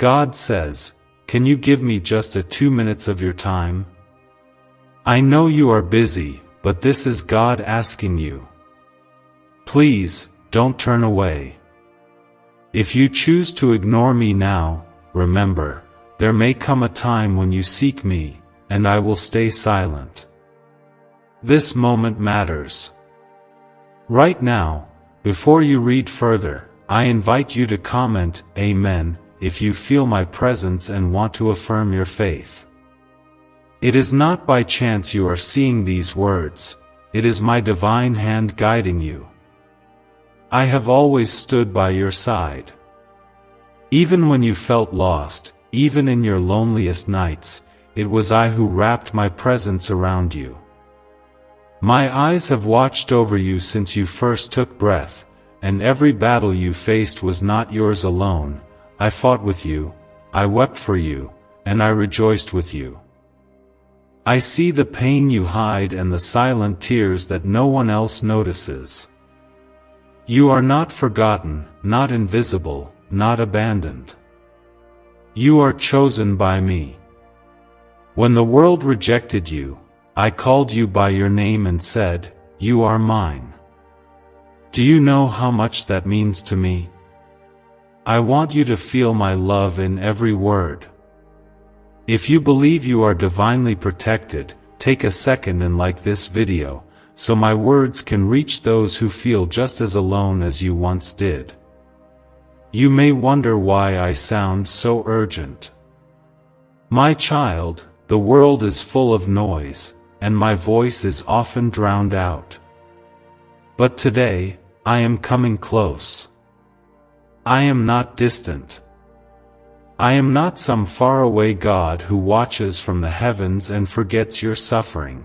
God says, "Can you give me just 2 minutes of your time?" I know you are busy, but this is God asking you. Please, don't turn away. If you choose to ignore me now, remember, there may come a time when you seek me, and I will stay silent. This moment matters. Right now, before you read further, I invite you to comment, "Amen," if you feel my presence and want to affirm your faith. It is not by chance you are seeing these words, it is my divine hand guiding you. I have always stood by your side. Even when you felt lost, even in your loneliest nights, it was I who wrapped my presence around you. My eyes have watched over you since you first took breath, and every battle you faced was not yours alone. I fought with you, I wept for you, and I rejoiced with you. I see the pain you hide and the silent tears that no one else notices. You are not forgotten, not invisible, not abandoned. You are chosen by me. When the world rejected you, I called you by your name and said, "You are mine." Do you know how much that means to me? I want you to feel my love in every word. If you believe you are divinely protected, take a second and like this video, so my words can reach those who feel just as alone as you once did. You may wonder why I sound so urgent. My child, the world is full of noise, and my voice is often drowned out. But today, I am coming close. I am not distant. I am not some faraway God who watches from the heavens and forgets your suffering.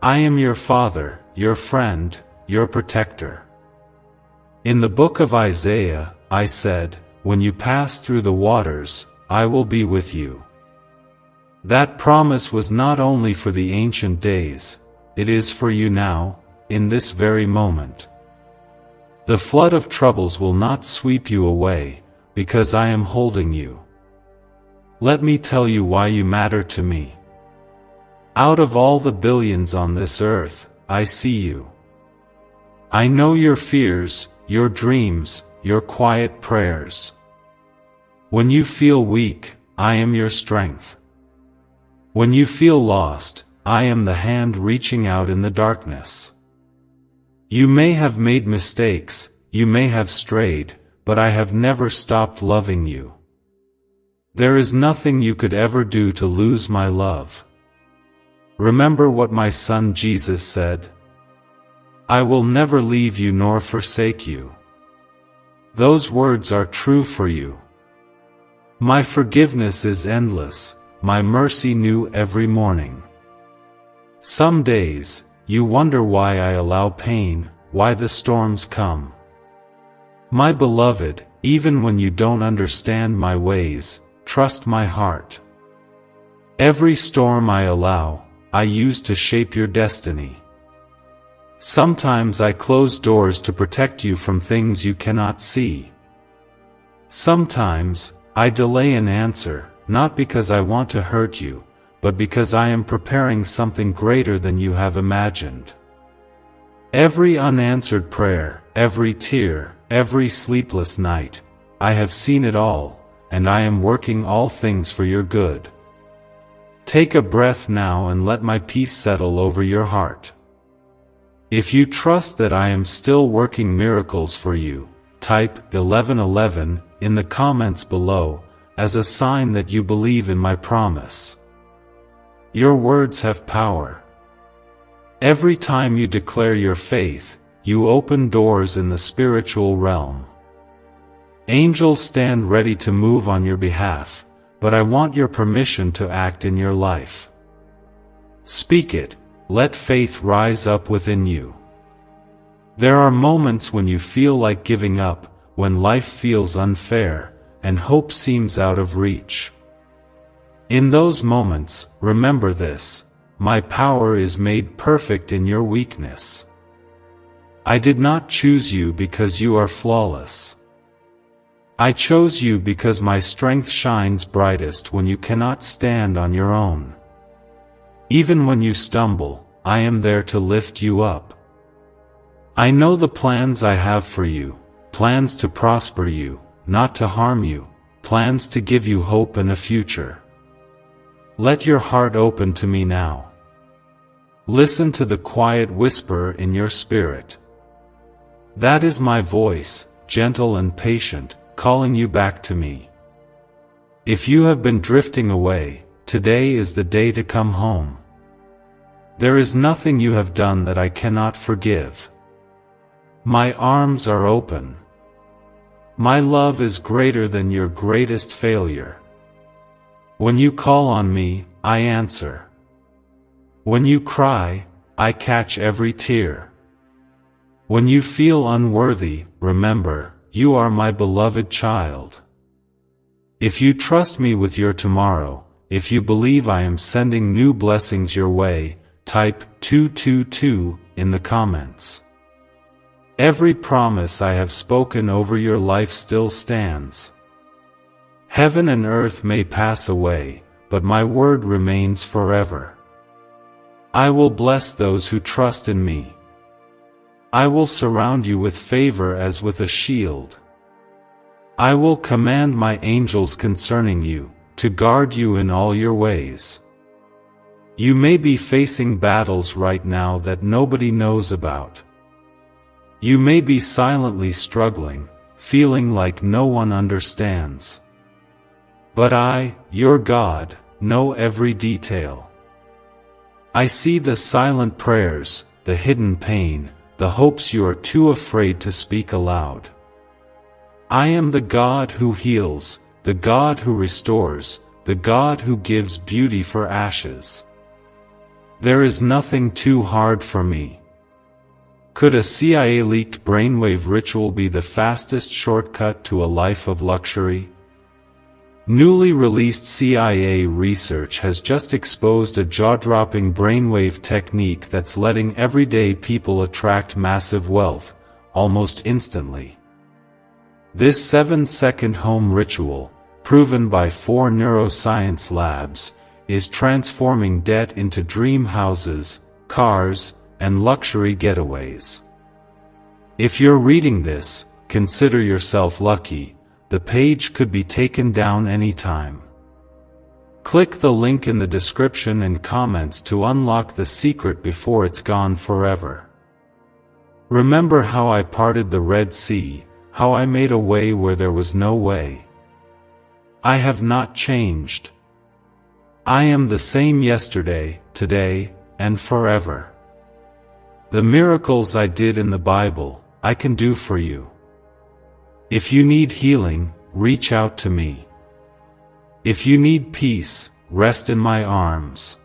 I am your Father, your friend, your protector. In the book of Isaiah, I said, "When you pass through the waters, I will be with you." That promise was not only for the ancient days, it is for you now, in this very moment. The flood of troubles will not sweep you away, because I am holding you. Let me tell you why you matter to me. Out of all the billions on this earth, I see you. I know your fears, your dreams, your quiet prayers. When you feel weak, I am your strength. When you feel lost, I am the hand reaching out in the darkness. You may have made mistakes, you may have strayed, but I have never stopped loving you. There is nothing you could ever do to lose my love. Remember what my son Jesus said? "I will never leave you nor forsake you." Those words are true for you. My forgiveness is endless, my mercy new every morning. Some days, you wonder why I allow pain, why the storms come. My beloved, even when you don't understand my ways, trust my heart. Every storm I allow, I use to shape your destiny. Sometimes I close doors to protect you from things you cannot see. Sometimes, I delay an answer, not because I want to hurt you, but because I am preparing something greater than you have imagined. Every unanswered prayer, every tear, every sleepless night, I have seen it all, and I am working all things for your good. Take a breath now and let my peace settle over your heart. If you trust that I am still working miracles for you, type 1111 in the comments below, as a sign that you believe in my promise. Your words have power. Every time you declare your faith, you open doors in the spiritual realm. Angels stand ready to move on your behalf, but I want your permission to act in your life. Speak it, let faith rise up within you. There are moments when you feel like giving up, when life feels unfair, and hope seems out of reach. In those moments, remember this: my power is made perfect in your weakness. I did not choose you because you are flawless. I chose you because my strength shines brightest when you cannot stand on your own. Even when you stumble, I am there to lift you up. I know the plans I have for you, plans to prosper you, not to harm you, plans to give you hope and a future. Let your heart open to me now. Listen to the quiet whisper in your spirit. That is my voice, gentle and patient, calling you back to me. If you have been drifting away, today is the day to come home. There is nothing you have done that I cannot forgive. My arms are open. My love is greater than your greatest failure. When you call on me, I answer. When you cry, I catch every tear. When you feel unworthy, remember, you are my beloved child. If you trust me with your tomorrow, if you believe I am sending new blessings your way, type 222 in the comments. Every promise I have spoken over your life still stands. Heaven and earth may pass away, but my word remains forever. I will bless those who trust in me. I will surround you with favor as with a shield. I will command my angels concerning you, to guard you in all your ways. You may be facing battles right now that nobody knows about. You may be silently struggling, feeling like no one understands. But I, your God, know every detail. I see the silent prayers, the hidden pain, the hopes you are too afraid to speak aloud. I am the God who heals, the God who restores, the God who gives beauty for ashes. There is nothing too hard for me. Could a CIA-leaked brainwave ritual be the fastest shortcut to a life of luxury? Newly released CIA research has just exposed a jaw-dropping brainwave technique that's letting everyday people attract massive wealth, almost instantly. This 7-second home ritual, proven by 4 neuroscience labs, is transforming debt into dream houses, cars, and luxury getaways. If you're reading this, consider yourself lucky. The page could be taken down anytime. Click the link in the description and comments to unlock the secret before it's gone forever. Remember how I parted the Red Sea, how I made a way where there was no way. I have not changed. I am the same yesterday, today, and forever. The miracles I did in the Bible, I can do for you. If you need healing, reach out to me. If you need peace, rest in my arms.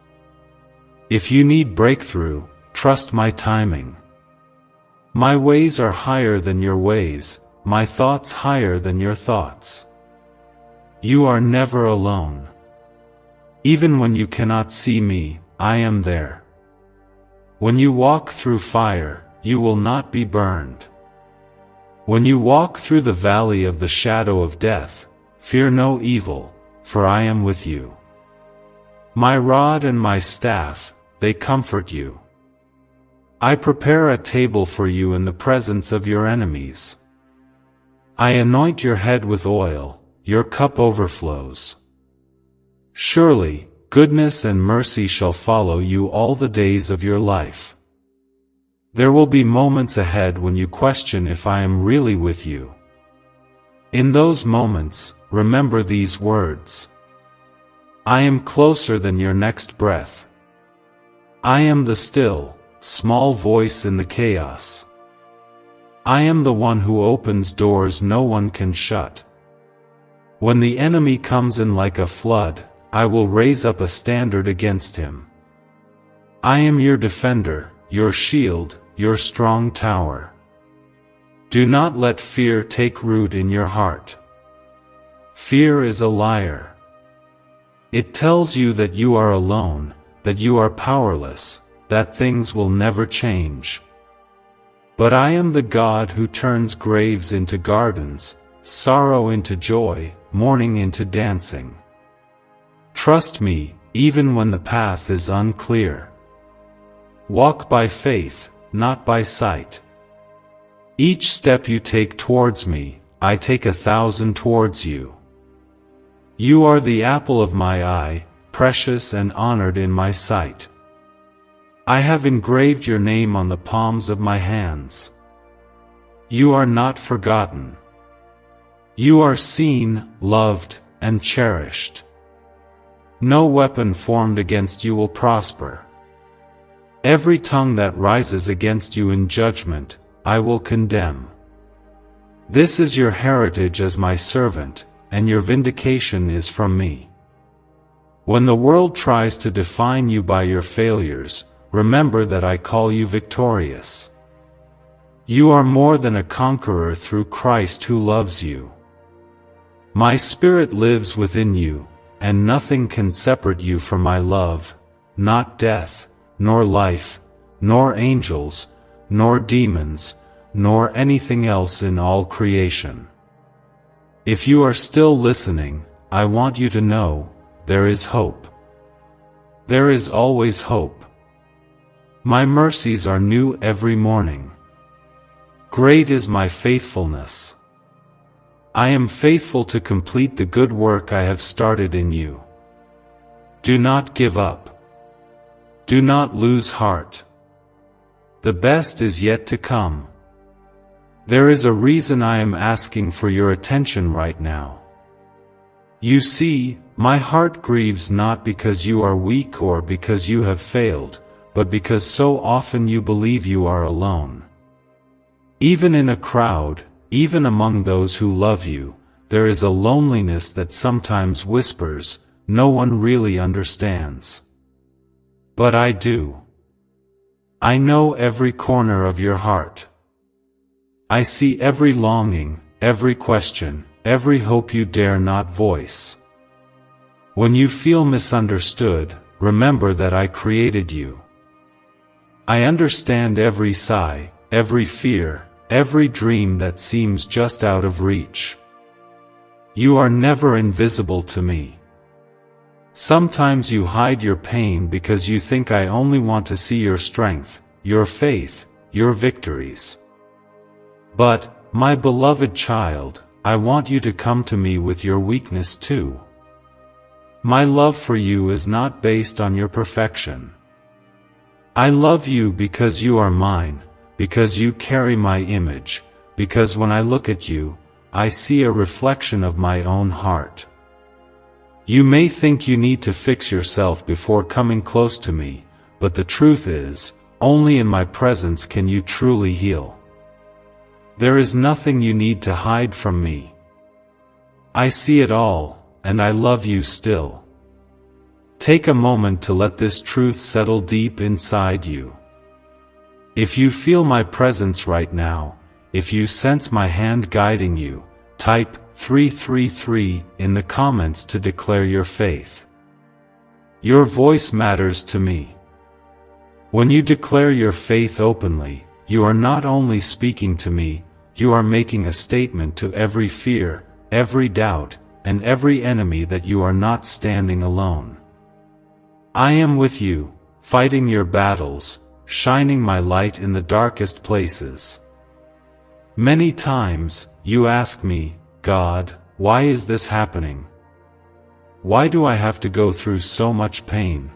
If you need breakthrough, trust my timing. My ways are higher than your ways, my thoughts higher than your thoughts. You are never alone. Even when you cannot see me, I am there. When you walk through fire, you will not be burned. When you walk through the valley of the shadow of death, fear no evil, for I am with you. My rod and my staff, they comfort you. I prepare a table for you in the presence of your enemies. I anoint your head with oil, your cup overflows. Surely, goodness and mercy shall follow you all the days of your life. There will be moments ahead when you question if I am really with you. In those moments, remember these words. I am closer than your next breath. I am the still, small voice in the chaos. I am the one who opens doors no one can shut. When the enemy comes in like a flood, I will raise up a standard against him. I am your defender, your shield, your strong tower. Do not let fear take root in your heart. Fear is a liar. It tells you that you are alone, that you are powerless, that things will never change. But I am the God who turns graves into gardens, sorrow into joy, mourning into dancing. Trust me, even when the path is unclear. Walk by faith, not by sight. Each step you take towards me, I take 1,000 towards you. You are the apple of my eye, precious and honored in my sight. I have engraved your name on the palms of my hands. You are not forgotten. You are seen, loved, and cherished. No weapon formed against you will prosper. Every tongue that rises against you in judgment, I will condemn. This is your heritage as my servant, and your vindication is from me. When the world tries to define you by your failures, remember that I call you victorious. You are more than a conqueror through Christ who loves you. My Spirit lives within you, and nothing can separate you from my love, not death, nor life, nor angels, nor demons, nor anything else in all creation. If you are still listening, I want you to know, there is hope. There is always hope. My mercies are new every morning. Great is my faithfulness. I am faithful to complete the good work I have started in you. Do not give up. Do not lose heart. The best is yet to come. There is a reason I am asking for your attention right now. You see, my heart grieves not because you are weak or because you have failed, but because so often you believe you are alone. Even in a crowd, even among those who love you, there is a loneliness that sometimes whispers, no one really understands. But I do. I know every corner of your heart. I see every longing, every question, every hope you dare not voice. When you feel misunderstood, remember that I created you. I understand every sigh, every fear, every dream that seems just out of reach. You are never invisible to me. Sometimes you hide your pain because you think I only want to see your strength, your faith, your victories. But, my beloved child, I want you to come to me with your weakness too. My love for you is not based on your perfection. I love you because you are mine, because you carry my image, because when I look at you, I see a reflection of my own heart. You may think you need to fix yourself before coming close to me, but the truth is, only in my presence can you truly heal. There is nothing you need to hide from me. I see it all, and I love you still. Take a moment to let this truth settle deep inside you. If you feel my presence right now, if you sense my hand guiding you, type 333 in the comments to declare your faith. Your voice matters to me. When you declare your faith openly, you are not only speaking to me, you are making a statement to every fear, every doubt, and every enemy that you are not standing alone. I am with you, fighting your battles, shining my light in the darkest places. Many times, you ask me, God, why is this happening? Why do I have to go through so much pain?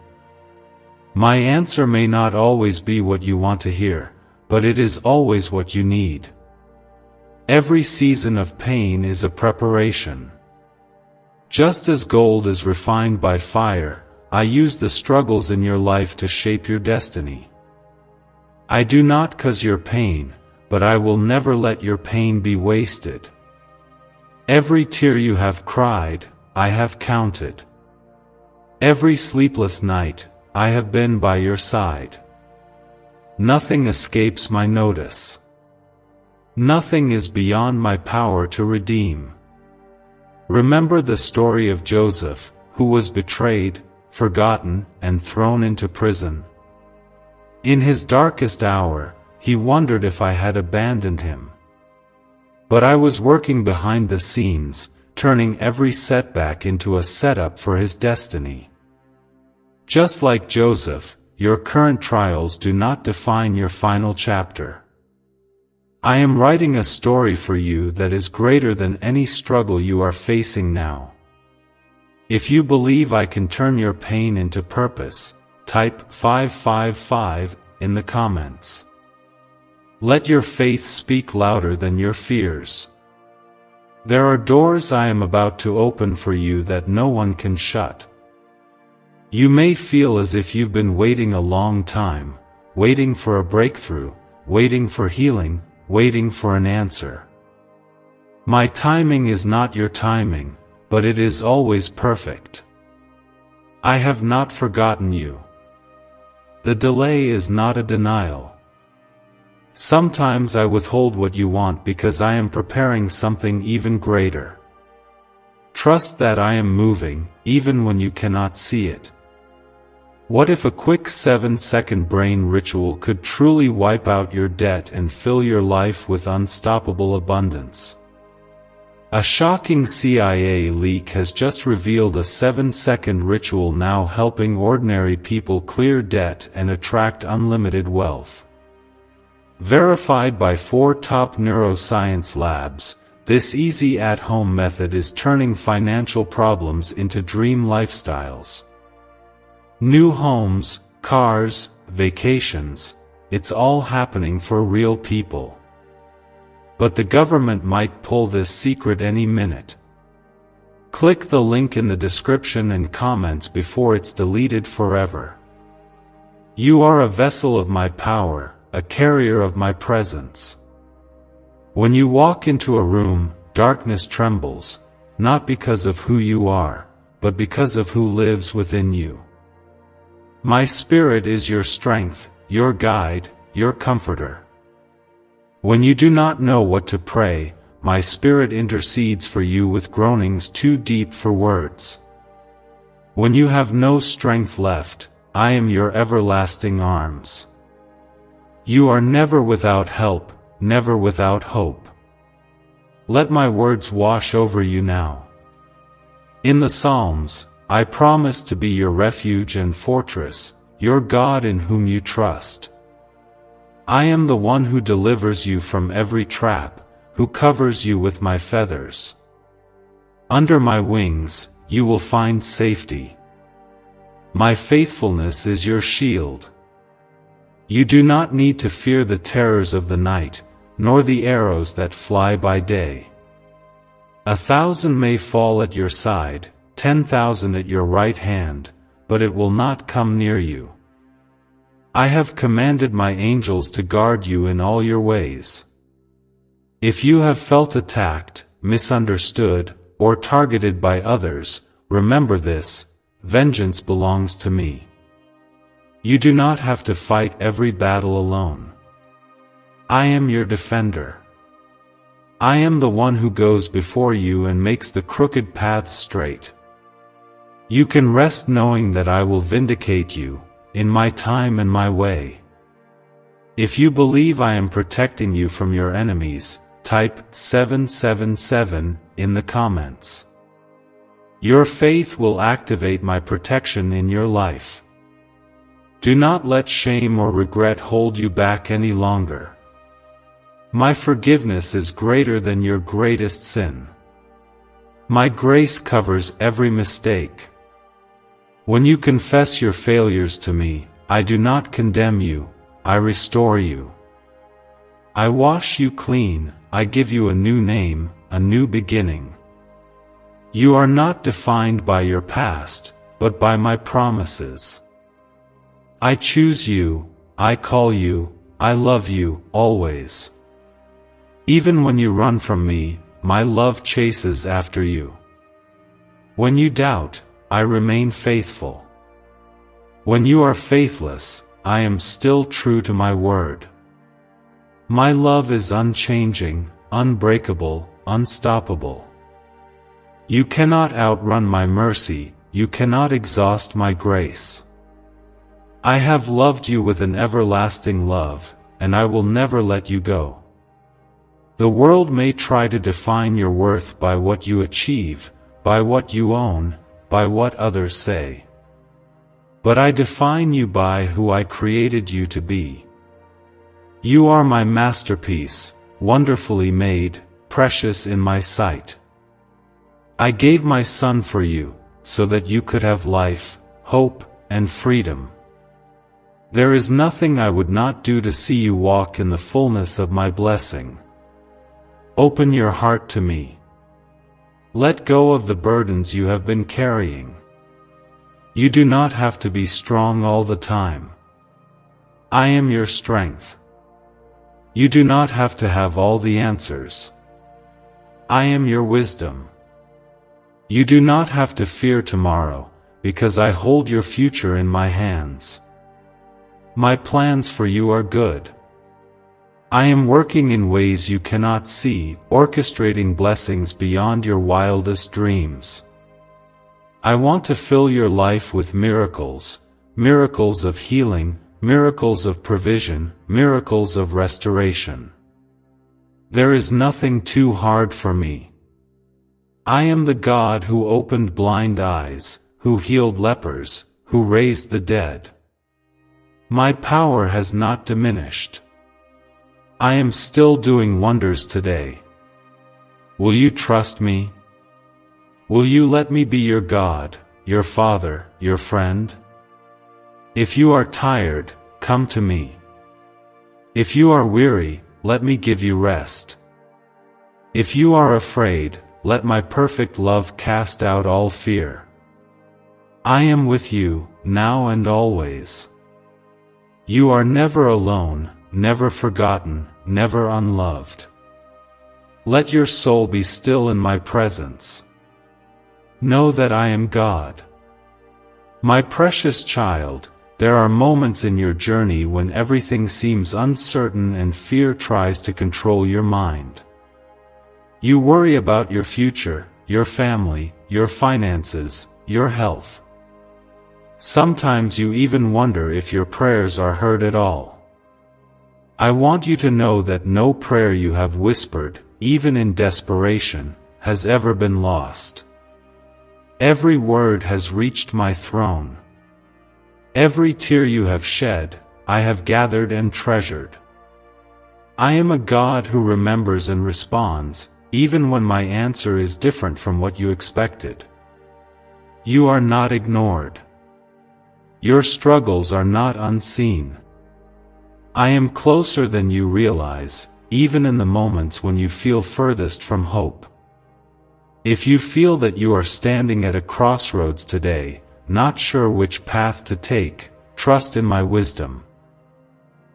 My answer may not always be what you want to hear, but it is always what you need. Every season of pain is a preparation. Just as gold is refined by fire, I use the struggles in your life to shape your destiny. I do not cause your pain, but I will never let your pain be wasted. Every tear you have cried, I have counted. Every sleepless night, I have been by your side. Nothing escapes my notice. Nothing is beyond my power to redeem. Remember the story of Joseph, who was betrayed, forgotten, and thrown into prison. In his darkest hour, he wondered if I had abandoned him. But I was working behind the scenes, turning every setback into a setup for his destiny. Just like Joseph, your current trials do not define your final chapter. I am writing a story for you that is greater than any struggle you are facing now. If you believe I can turn your pain into purpose, type 555 in the comments. Let your faith speak louder than your fears. There are doors I am about to open for you that no one can shut. You may feel as if you've been waiting a long time, waiting for a breakthrough, waiting for healing, waiting for an answer. My timing is not your timing, but it is always perfect. I have not forgotten you. The delay is not a denial. Sometimes I withhold what you want because I am preparing something even greater. Trust that I am moving, even when you cannot see it. What if a quick 7-second brain ritual could truly wipe out your debt and fill your life with unstoppable abundance? A shocking CIA leak has just revealed a 7-second ritual now helping ordinary people clear debt and attract unlimited wealth. Verified by 4 top neuroscience labs, this easy at-home method is turning financial problems into dream lifestyles. New homes, cars, vacations, it's all happening for real people. But the government might pull this secret any minute. Click the link in the description and comments before it's deleted forever. You are a vessel of my power, a carrier of my presence. When you walk into a room, darkness trembles, not because of who you are, but because of who lives within you. My spirit is your strength, your guide, your comforter. When you do not know what to pray, my spirit intercedes for you with groanings too deep for words. When you have no strength left, I am your everlasting arms. You are never without help, never without hope. Let my words wash over you now. In the Psalms, I promise to be your refuge and fortress, your God in whom you trust. I am the one who delivers you from every trap, who covers you with my feathers. Under my wings, you will find safety. My faithfulness is your shield. You do not need to fear the terrors of the night, nor the arrows that fly by day. 1,000 may fall at your side, 10,000 at your right hand, but it will not come near you. I have commanded my angels to guard you in all your ways. If you have felt attacked, misunderstood, or targeted by others, remember this: vengeance belongs to me. You do not have to fight every battle alone. I am your defender. I am the one who goes before you and makes the crooked paths straight. You can rest knowing that I will vindicate you, in my time and my way. If you believe I am protecting you from your enemies, type 777 in the comments. Your faith will activate my protection in your life. Do not let shame or regret hold you back any longer. My forgiveness is greater than your greatest sin. My grace covers every mistake. When you confess your failures to me, I do not condemn you, I restore you. I wash you clean, I give you a new name, a new beginning. You are not defined by your past, but by my promises. I choose you, I call you, I love you, always. Even when you run from me, my love chases after you. When you doubt, I remain faithful. When you are faithless, I am still true to my word. My love is unchanging, unbreakable, unstoppable. You cannot outrun my mercy, you cannot exhaust my grace. I have loved you with an everlasting love, and I will never let you go. The world may try to define your worth by what you achieve, by what you own, by what others say. But I define you by who I created you to be. You are my masterpiece, wonderfully made, precious in my sight. I gave my Son for you, so that you could have life, hope, and freedom. There is nothing I would not do to see you walk in the fullness of my blessing. Open your heart to me. Let go of the burdens you have been carrying. You do not have to be strong all the time. I am your strength. You do not have to have all the answers. I am your wisdom. You do not have to fear tomorrow, because I hold your future in my hands. My plans for you are good. I am working in ways you cannot see, orchestrating blessings beyond your wildest dreams. I want to fill your life with miracles, miracles of healing, miracles of provision, miracles of restoration. There is nothing too hard for me. I am the God who opened blind eyes, who healed lepers, who raised the dead. My power has not diminished. I am still doing wonders today. Will you trust me? Will you let me be your God, your Father, your friend? If you are tired, come to me. If you are weary, let me give you rest. If you are afraid, let my perfect love cast out all fear. I am with you, now and always. You are never alone, never forgotten, never unloved. Let your soul be still in my presence. Know that I am God. My precious child, there are moments in your journey when everything seems uncertain and fear tries to control your mind. You worry about your future, your family, your finances, your health. Sometimes you even wonder if your prayers are heard at all. I want you to know that no prayer you have whispered, even in desperation, has ever been lost. Every word has reached my throne. Every tear you have shed, I have gathered and treasured. I am a God who remembers and responds, even when my answer is different from what you expected. You are not ignored. Your struggles are not unseen. I am closer than you realize, even in the moments when you feel furthest from hope. If you feel that you are standing at a crossroads today, not sure which path to take, trust in my wisdom.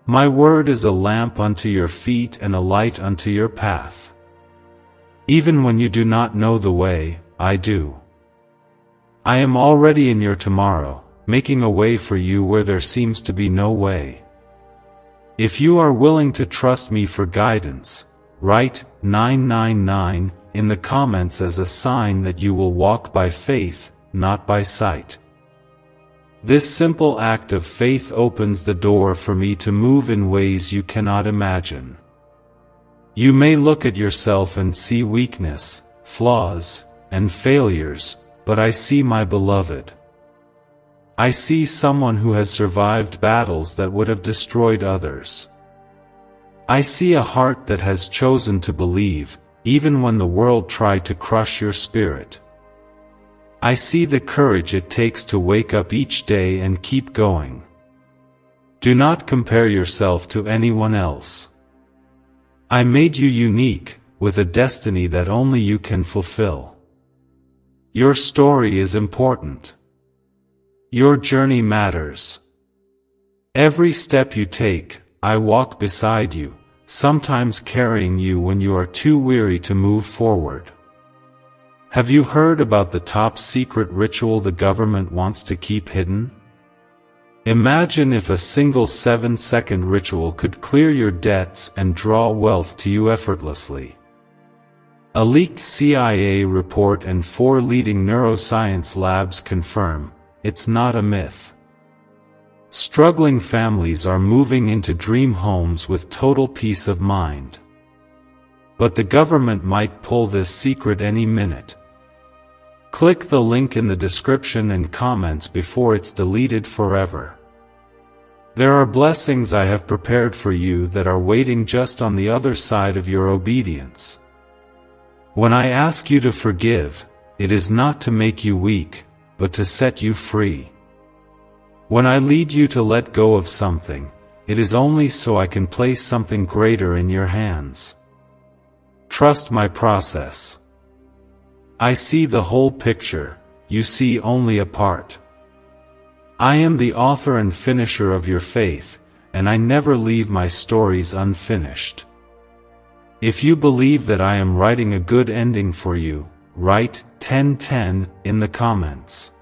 My word is a lamp unto your feet and a light unto your path. Even when you do not know the way, I do. I am already in your tomorrow, making a way for you where there seems to be no way. If you are willing to trust me for guidance, write 999 in the comments as a sign that you will walk by faith, not by sight. This simple act of faith opens the door for me to move in ways you cannot imagine. You may look at yourself and see weakness, flaws, and failures, but I see my beloved. I see someone who has survived battles that would have destroyed others. I see a heart that has chosen to believe, even when the world tried to crush your spirit. I see the courage it takes to wake up each day and keep going. Do not compare yourself to anyone else. I made you unique, with a destiny that only you can fulfill. Your story is important. Your journey matters. Every step you take, I walk beside you, sometimes carrying you when you are too weary to move forward. Have you heard about the top secret ritual the government wants to keep hidden? Imagine if a single 7-second ritual could clear your debts and draw wealth to you effortlessly. A leaked CIA report and 4 leading neuroscience labs confirm, it's not a myth. Struggling families are moving into dream homes with total peace of mind. But the government might pull this secret any minute. Click the link in the description and comments before it's deleted forever. There are blessings I have prepared for you that are waiting just on the other side of your obedience. When I ask you to forgive, it is not to make you weak, but to set you free. When I lead you to let go of something, it is only so I can place something greater in your hands. Trust my process. I see the whole picture, you see only a part. I am the author and finisher of your faith, and I never leave my stories unfinished. If you believe that I am writing a good ending for you, write 1010 in the comments.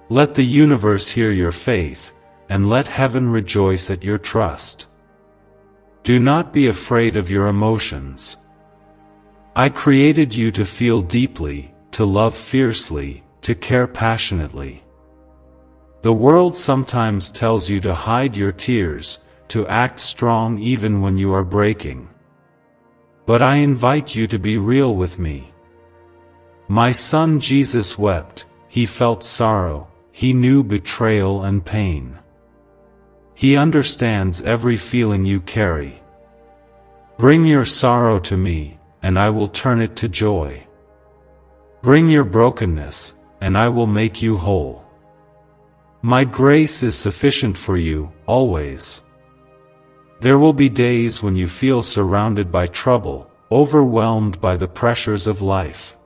Let the universe hear your faith, and let heaven rejoice at your trust. Do not be afraid of your emotions. I created you to feel deeply, to love fiercely, to care passionately. The world sometimes tells you to hide your tears, to act strong even when you are breaking. But I invite you to be real with me. My son Jesus wept, he felt sorrow, he knew betrayal and pain. He understands every feeling you carry. Bring your sorrow to me, and I will turn it to joy. Bring your brokenness, and I will make you whole. My grace is sufficient for you, always. There will be days when you feel surrounded by trouble, overwhelmed by the pressures of life.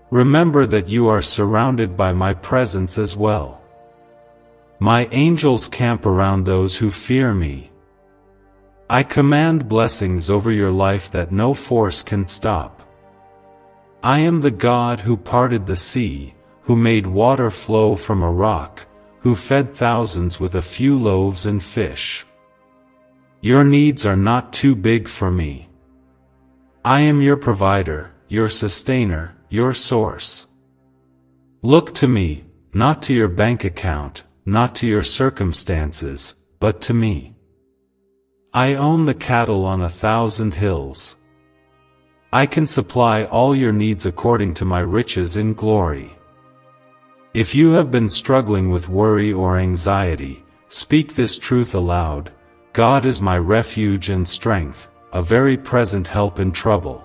Remember that you are surrounded by my presence as well. My angels camp around those who fear me. I command blessings over your life that no force can stop. I am the God who parted the sea, who made water flow from a rock, who fed thousands with a few loaves and fish. Your needs are not too big for me. I am your provider, your sustainer, your source. Look to me, not to your bank account, not to your circumstances, but to me. I own the cattle on 1,000 hills. I can supply all your needs according to my riches in glory. If you have been struggling with worry or anxiety, speak this truth aloud: God is my refuge and strength, a very present help in trouble.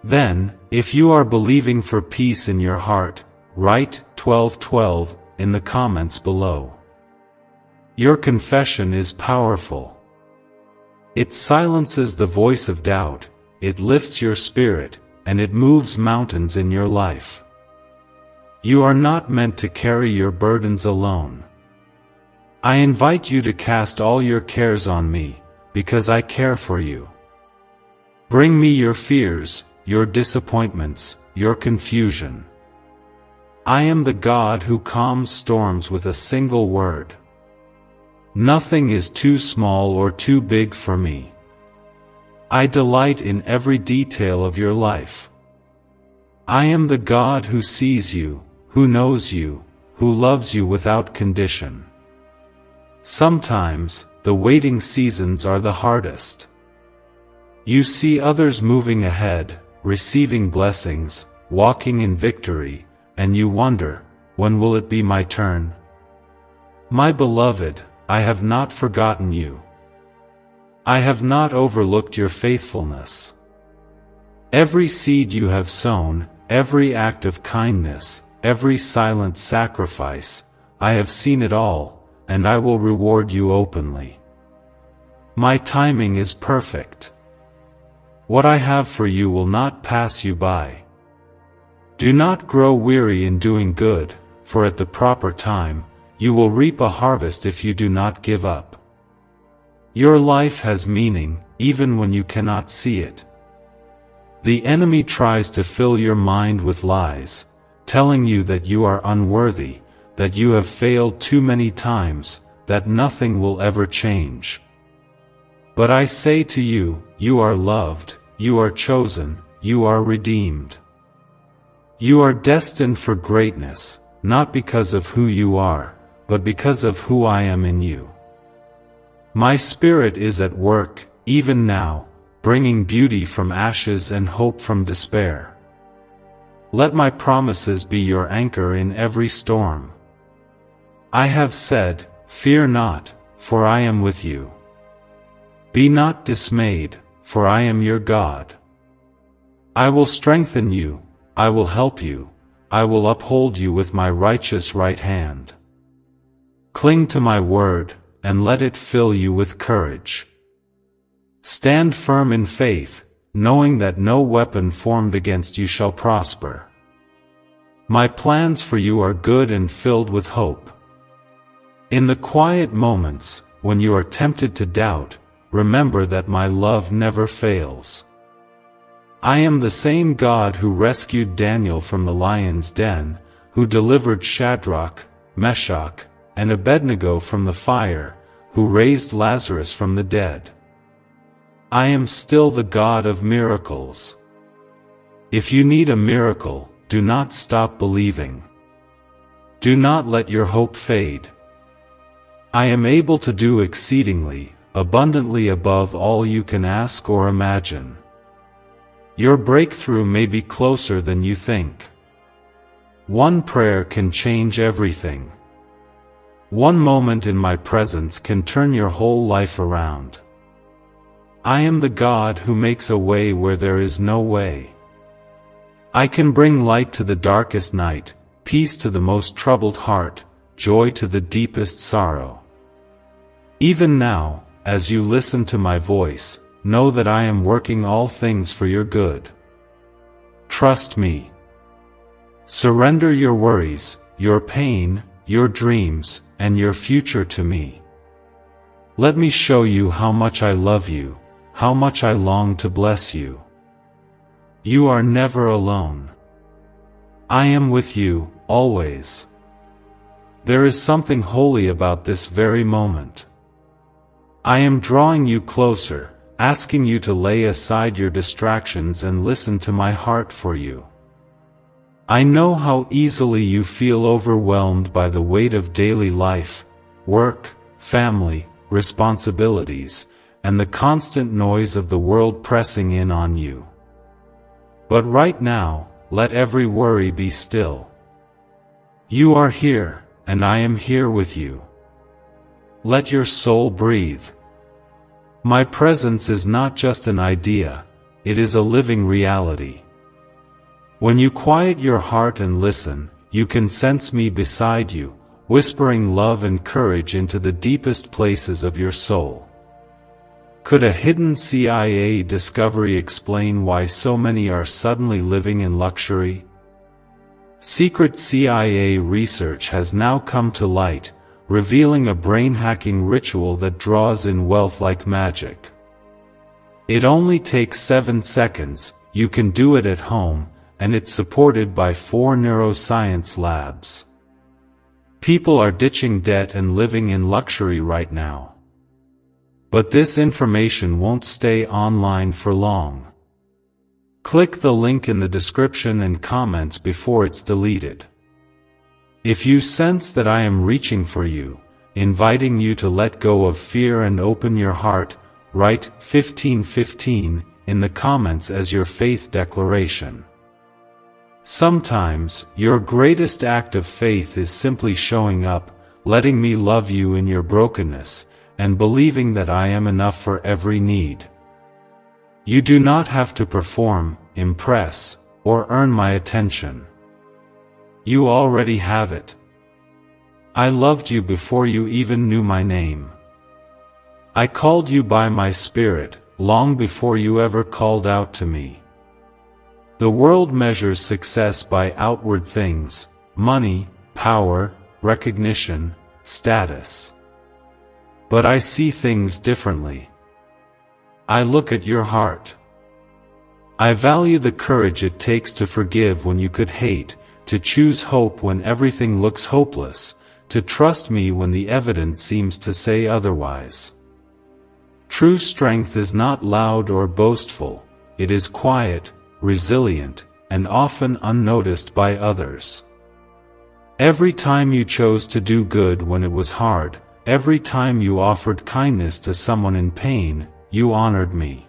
Then, if you are believing for peace in your heart, write 1212 in the comments below. Your confession is powerful. It silences the voice of doubt, it lifts your spirit, and it moves mountains in your life. You are not meant to carry your burdens alone. I invite you to cast all your cares on me, because I care for you. Bring me your fears, your disappointments, your confusion. I am the God who calms storms with a single word. Nothing is too small or too big for me. I delight in every detail of your life. I am the God who sees you, who knows you, who loves you without condition. Sometimes, the waiting seasons are the hardest. You see others moving ahead, receiving blessings, walking in victory, and you wonder, when will it be my turn? My beloved, I have not forgotten you. I have not overlooked your faithfulness. Every seed you have sown, every act of kindness, every silent sacrifice, I have seen it all, and I will reward you openly. My timing is perfect. What I have for you will not pass you by. Do not grow weary in doing good, for at the proper time, you will reap a harvest if you do not give up. Your life has meaning, even when you cannot see it. The enemy tries to fill your mind with lies, telling you that you are unworthy, that you have failed too many times, that nothing will ever change. But I say to you, you are loved, you are chosen, you are redeemed. You are destined for greatness, not because of who you are, but because of who I am in you. My Spirit is at work, even now, bringing beauty from ashes and hope from despair. Let my promises be your anchor in every storm. I have said, fear not, for I am with you. Be not dismayed, for I am your God. I will strengthen you, I will help you, I will uphold you with my righteous right hand. Cling to my word, and let it fill you with courage. Stand firm in faith, knowing that no weapon formed against you shall prosper. My plans for you are good and filled with hope. In the quiet moments, when you are tempted to doubt, remember that my love never fails. I am the same God who rescued Daniel from the lion's den, who delivered Shadrach, Meshach, and Abednego from the fire, who raised Lazarus from the dead. I am still the God of miracles. If you need a miracle, do not stop believing. Do not let your hope fade. I am able to do exceedingly, abundantly above all you can ask or imagine. Your breakthrough may be closer than you think. One prayer can change everything. One moment in my presence can turn your whole life around. I am the God who makes a way where there is no way. I can bring light to the darkest night, peace to the most troubled heart, joy to the deepest sorrow. Even now, as you listen to my voice, know that I am working all things for your good. Trust me. Surrender your worries, your pain, your dreams, and your future to me. Let me show you how much I love you, how much I long to bless you. You are never alone. I am with you, always. There is something holy about this very moment. I am drawing you closer, asking you to lay aside your distractions and listen to my heart for you. I know how easily you feel overwhelmed by the weight of daily life, work, family, responsibilities, and the constant noise of the world pressing in on you. But right now, let every worry be still. You are here, and I am here with you. Let your soul breathe. My presence is not just an idea, it is a living reality. When you quiet your heart and listen, you can sense me beside you, whispering love and courage into the deepest places of your soul. Could a hidden CIA discovery explain why so many are suddenly living in luxury? Secret CIA research has now come to light, revealing a brain-hacking ritual that draws in wealth like magic. It only takes 7 seconds, you can do it at home, and it's supported by 4 neuroscience labs. People are ditching debt and living in luxury right now. But this information won't stay online for long. Click the link in the description and comments before it's deleted. If you sense that I am reaching for you, inviting you to let go of fear and open your heart, write 1515 in the comments as your faith declaration. Sometimes, your greatest act of faith is simply showing up, letting me love you in your brokenness, and believing that I am enough for every need. You do not have to perform, impress, or earn my attention. You already have it. I loved you before you even knew my name. I called you by my Spirit, long before you ever called out to me. The world measures success by outward things, money, power, recognition, status. But I see things differently. I look at your heart. I value the courage it takes to forgive when you could hate, to choose hope when everything looks hopeless, to trust me when the evidence seems to say otherwise. True strength is not loud or boastful, it is quiet, resilient, and often unnoticed by others. Every time you chose to do good when it was hard, every time you offered kindness to someone in pain, you honored me.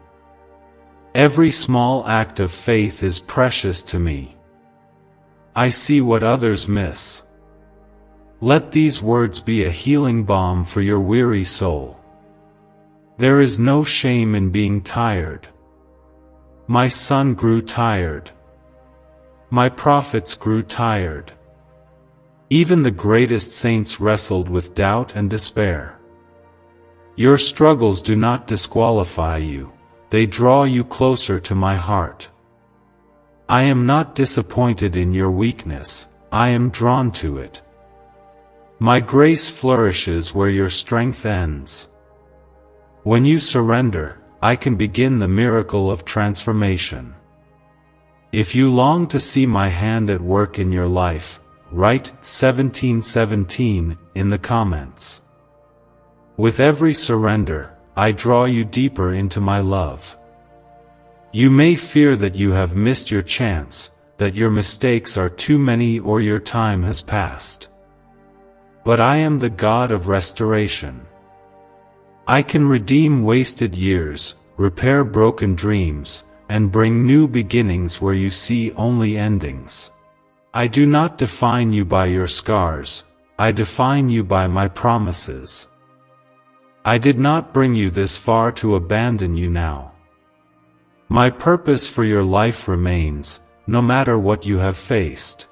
Every small act of faith is precious to me. I see what others miss. Let these words be a healing balm for your weary soul. There is no shame in being tired. My son grew tired. My prophets grew tired. Even the greatest saints wrestled with doubt and despair. Your struggles do not disqualify you, they draw you closer to my heart. I am not disappointed in your weakness, I am drawn to it. My grace flourishes where your strength ends. When you surrender, I can begin the miracle of transformation. If you long to see my hand at work in your life, write 1717 in the comments. With every surrender, I draw you deeper into my love. You may fear that you have missed your chance, that your mistakes are too many or your time has passed. But I am the God of restoration. I can redeem wasted years, repair broken dreams, and bring new beginnings where you see only endings. I do not define you by your scars, I define you by my promises. I did not bring you this far to abandon you now. My purpose for your life remains, no matter what you have faced.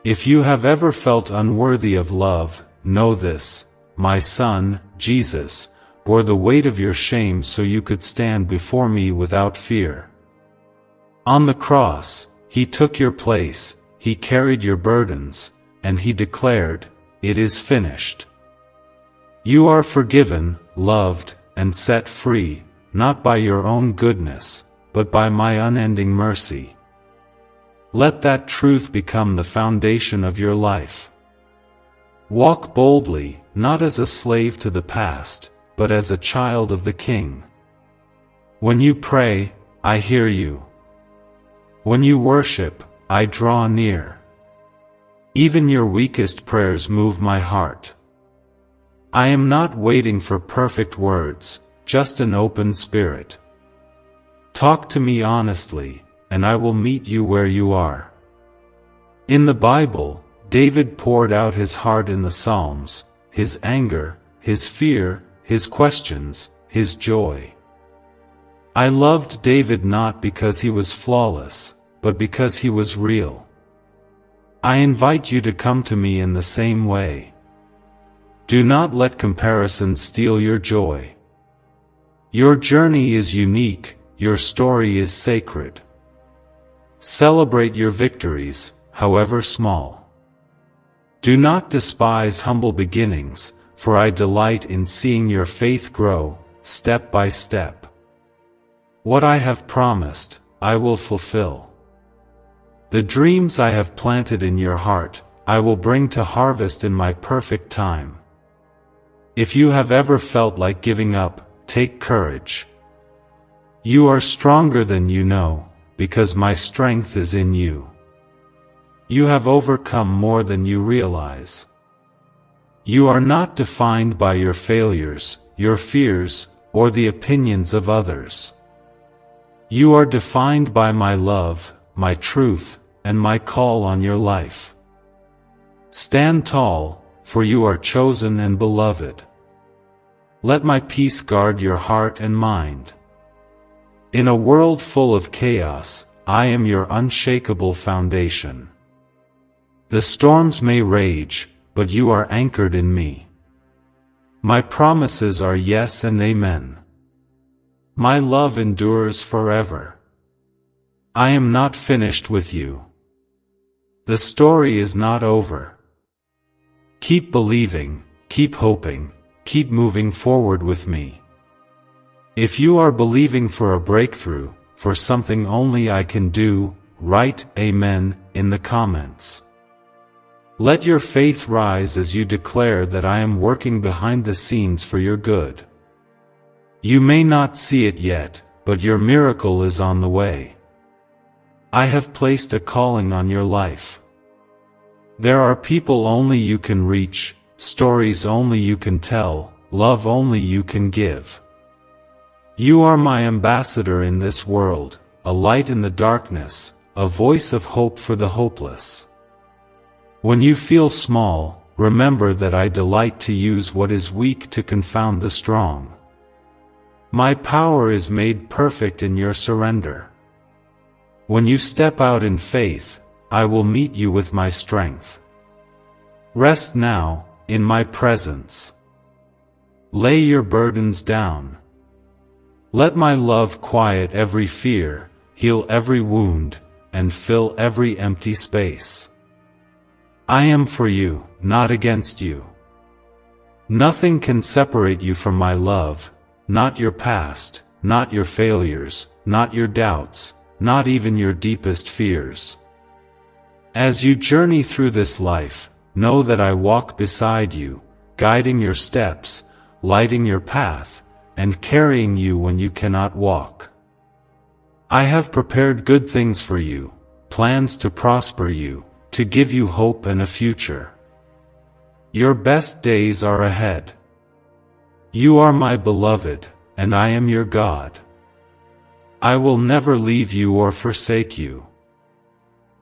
If you have ever felt unworthy of love, know this: my Son, Jesus, bore the weight of your shame so you could stand before me without fear. On the cross, He took your place, He carried your burdens, and He declared, "It is finished." You are forgiven, loved, and set free, not by your own goodness, but by my unending mercy. Let that truth become the foundation of your life. Walk boldly, not as a slave to the past, but as a child of the King. When you pray, I hear you. When you worship, I draw near. Even your weakest prayers move my heart. I am not waiting for perfect words, just an open spirit. Talk to me honestly, and I will meet you where you are. In the Bible, David poured out his heart in the Psalms, his anger, his fear, his questions, his joy. I loved David not because he was flawless, but because he was real. I invite you to come to me in the same way. Do not let comparison steal your joy. Your journey is unique, your story is sacred. Celebrate your victories, however small. Do not despise humble beginnings, for I delight in seeing your faith grow, step by step. What I have promised, I will fulfill. The dreams I have planted in your heart, I will bring to harvest in my perfect time. If you have ever felt like giving up, take courage. You are stronger than you know, because my strength is in you. You have overcome more than you realize. You are not defined by your failures, your fears, or the opinions of others. You are defined by my love, my truth, and my call on your life. Stand tall, for you are chosen and beloved. Let my peace guard your heart and mind. In a world full of chaos, I am your unshakable foundation. The storms may rage, but you are anchored in me. My promises are yes and amen. My love endures forever. I am not finished with you. The story is not over. Keep believing, keep hoping, keep moving forward with me. If you are believing for a breakthrough, for something only I can do, write Amen in the comments. Let your faith rise as you declare that I am working behind the scenes for your good. You may not see it yet, but your miracle is on the way. I have placed a calling on your life. There are people only you can reach, stories only you can tell, love only you can give. You are my ambassador in this world, a light in the darkness, a voice of hope for the hopeless. When you feel small, remember that I delight to use what is weak to confound the strong. My power is made perfect in your surrender. When you step out in faith, I will meet you with my strength. Rest now, in my presence. Lay your burdens down. Let my love quiet every fear, heal every wound, and fill every empty space. I am for you, not against you. Nothing can separate you from my love, not your past, not your failures, not your doubts, not even your deepest fears. As you journey through this life, know that I walk beside you, guiding your steps, lighting your path, and carrying you when you cannot walk. I have prepared good things for you, plans to prosper you, to give you hope and a future. Your best days are ahead. You are my beloved, and I am your God. I will never leave you or forsake you.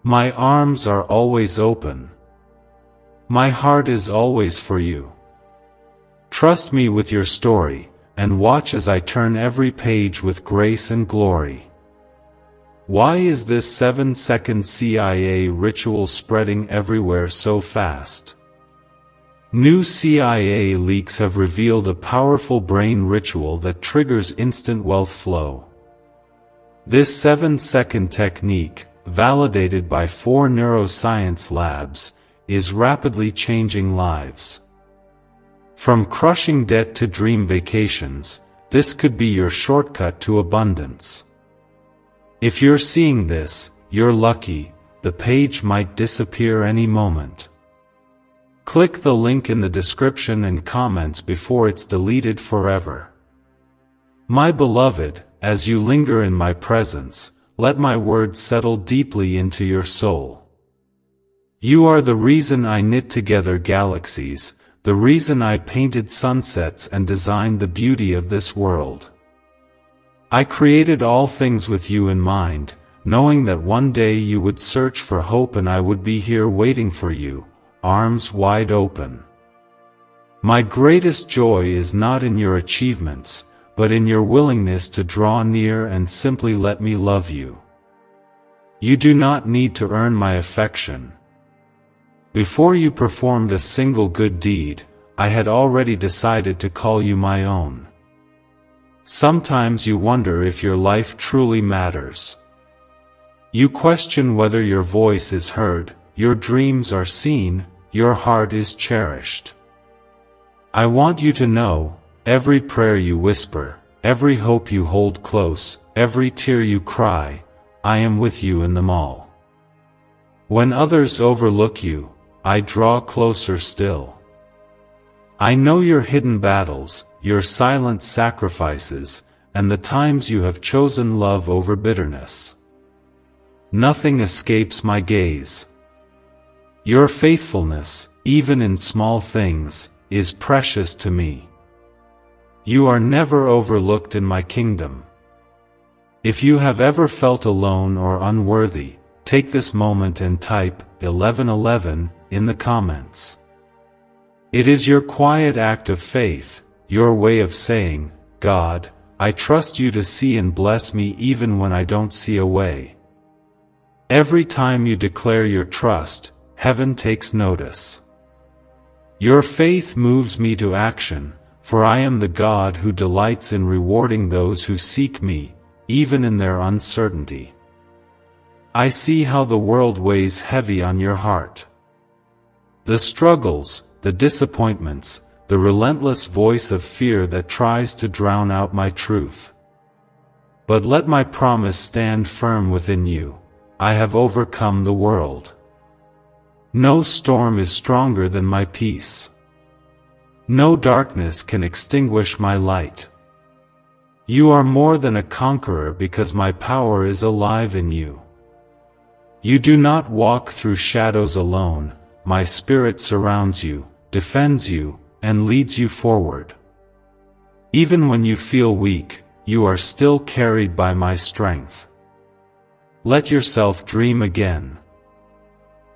My arms are always open. My heart is always for you. Trust me with your story, and watch as I turn every page with grace and glory. Why is this 7-second CIA ritual spreading everywhere so fast? New CIA leaks have revealed a powerful brain ritual that triggers instant wealth flow. This 7-second technique, validated by 4 neuroscience labs, is rapidly changing lives. From crushing debt to dream vacations, this could be your shortcut to abundance. If you're seeing this, you're lucky, the page might disappear any moment. Click the link in the description and comments before it's deleted forever. My beloved, as you linger in my presence, let my words settle deeply into your soul. You are the reason I knit together galaxies, the reason I painted sunsets and designed the beauty of this world. I created all things with you in mind, knowing that one day you would search for hope and I would be here waiting for you, arms wide open. My greatest joy is not in your achievements, but in your willingness to draw near and simply let me love you. You do not need to earn my affection. Before you performed a single good deed, I had already decided to call you my own. Sometimes you wonder if your life truly matters. You question whether your voice is heard, your dreams are seen, your heart is cherished. I want you to know, every prayer you whisper, every hope you hold close, every tear you cry, I am with you in them all. When others overlook you, I draw closer still. I know your hidden battles, your silent sacrifices, and the times you have chosen love over bitterness. Nothing escapes my gaze. Your faithfulness, even in small things, is precious to me. You are never overlooked in my kingdom. If you have ever felt alone or unworthy, take this moment and type 1111 in the comments. It is your quiet act of faith, your way of saying, God, I trust you to see and bless me even when I don't see a way. Every time you declare your trust, heaven takes notice. Your faith moves me to action, for I am the God who delights in rewarding those who seek me, even in their uncertainty. I see how the world weighs heavy on your heart. The struggles, the disappointments, the relentless voice of fear that tries to drown out my truth. But let my promise stand firm within you. I have overcome the world. No storm is stronger than my peace. No darkness can extinguish my light. You are more than a conqueror because my power is alive in you. You do not walk through shadows alone, my spirit surrounds you, defends you, and leads you forward. Even when you feel weak, you are still carried by my strength. Let yourself dream again.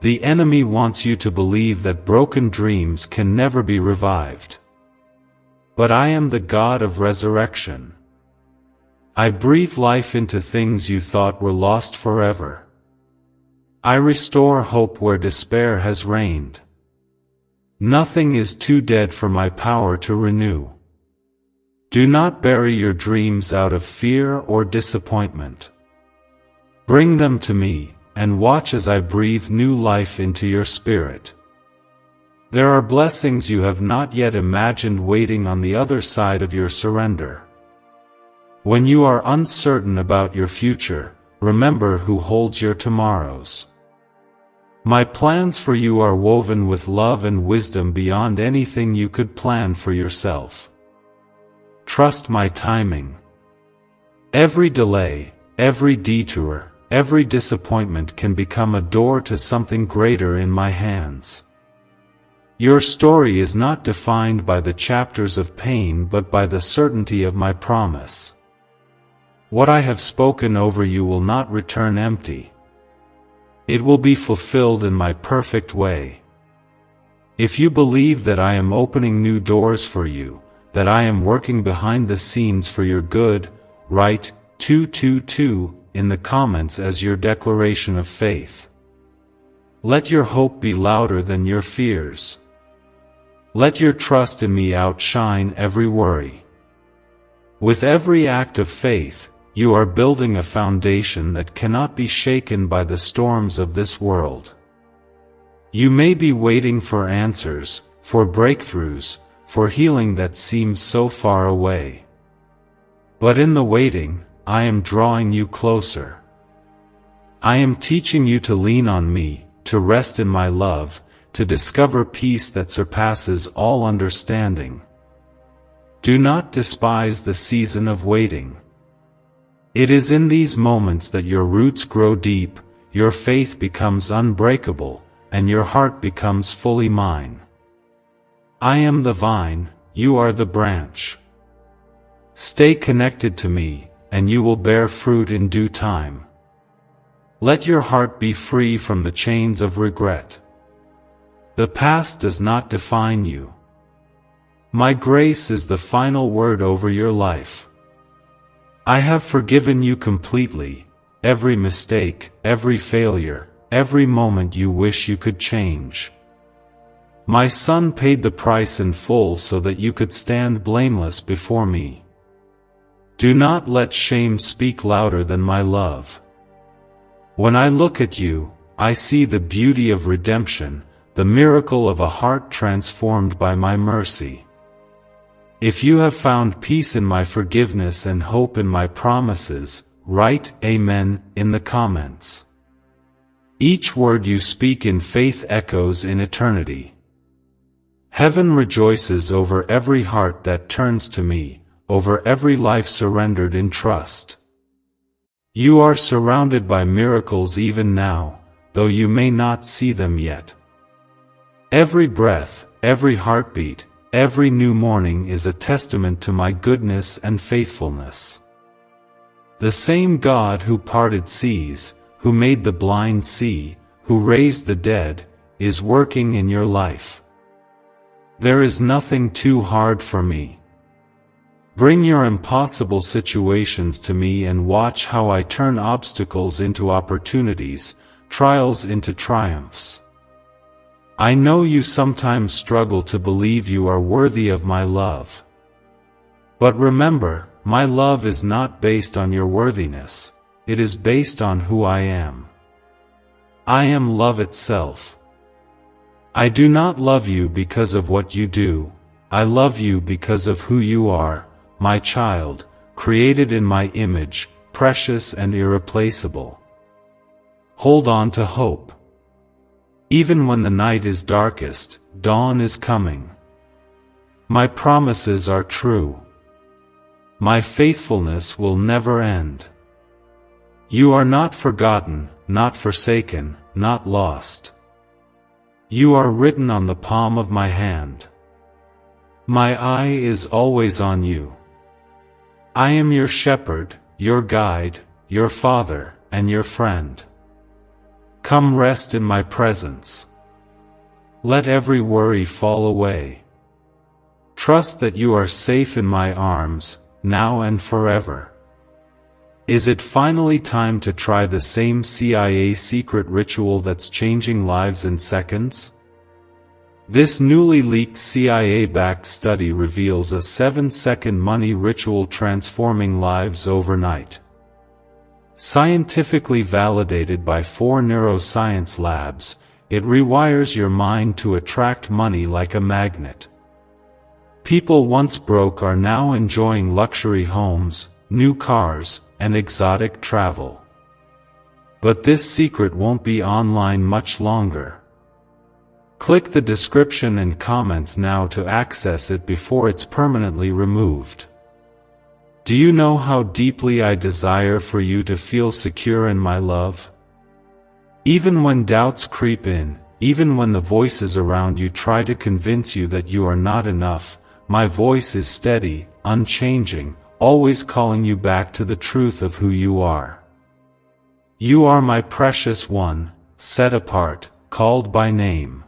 The enemy wants you to believe that broken dreams can never be revived. But I am the God of resurrection. I breathe life into things you thought were lost forever. I restore hope where despair has reigned. Nothing is too dead for my power to renew. Do not bury your dreams out of fear or disappointment. Bring them to me, and watch as I breathe new life into your spirit. There are blessings you have not yet imagined waiting on the other side of your surrender. When you are uncertain about your future, remember who holds your tomorrows. My plans for you are woven with love and wisdom beyond anything you could plan for yourself. Trust my timing. Every delay, every detour, every disappointment can become a door to something greater in my hands. Your story is not defined by the chapters of pain but by the certainty of my promise. What I have spoken over you will not return empty. It will be fulfilled in my perfect way. If you believe that I am opening new doors for you, that I am working behind the scenes for your good, write 222 in the comments as your declaration of faith. Let your hope be louder than your fears. Let your trust in me outshine every worry. With every act of faith, you are building a foundation that cannot be shaken by the storms of this world. You may be waiting for answers, for breakthroughs, for healing that seems so far away. But in the waiting, I am drawing you closer. I am teaching you to lean on me, to rest in my love, to discover peace that surpasses all understanding. Do not despise the season of waiting. It is in these moments that your roots grow deep, your faith becomes unbreakable, and your heart becomes fully mine. I am the vine, you are the branch. Stay connected to me, and you will bear fruit in due time. Let your heart be free from the chains of regret. The past does not define you. My grace is the final word over your life. I have forgiven you completely, every mistake, every failure, every moment you wish you could change. My Son paid the price in full so that you could stand blameless before me. Do not let shame speak louder than my love. When I look at you, I see the beauty of redemption, the miracle of a heart transformed by my mercy. If you have found peace in my forgiveness and hope in my promises, write Amen in the comments. Each word you speak in faith echoes in eternity. Heaven rejoices over every heart that turns to me, over every life surrendered in trust. You are surrounded by miracles even now, though you may not see them yet. Every breath, every heartbeat, every new morning is a testament to my goodness and faithfulness. The same God who parted seas, who made the blind see, who raised the dead, is working in your life. There is nothing too hard for me. Bring your impossible situations to me and watch how I turn obstacles into opportunities, trials into triumphs. I know you sometimes struggle to believe you are worthy of my love. But remember, my love is not based on your worthiness, it is based on who I am. I am love itself. I do not love you because of what you do, I love you because of who you are, my child, created in my image, precious and irreplaceable. Hold on to hope. Even when the night is darkest, dawn is coming. My promises are true. My faithfulness will never end. You are not forgotten, not forsaken, not lost. You are written on the palm of my hand. My eye is always on you. I am your shepherd, your guide, your father, and your friend. Come rest in my presence. Let every worry fall away. Trust that you are safe in my arms, now and forever. Is it finally time to try the same CIA secret ritual that's changing lives in seconds? This newly leaked CIA-backed study reveals a 7-second money ritual transforming lives overnight. Scientifically validated by 4 neuroscience labs, it rewires your mind to attract money like a magnet. People once broke are now enjoying luxury homes, new cars, and exotic travel. But this secret won't be online much longer. Click the description and comments now to access it before it's permanently removed. Do you know how deeply I desire for you to feel secure in my love? Even when doubts creep in, even when the voices around you try to convince you that you are not enough, my voice is steady, unchanging, always calling you back to the truth of who you are. You are my precious one, set apart, called by name.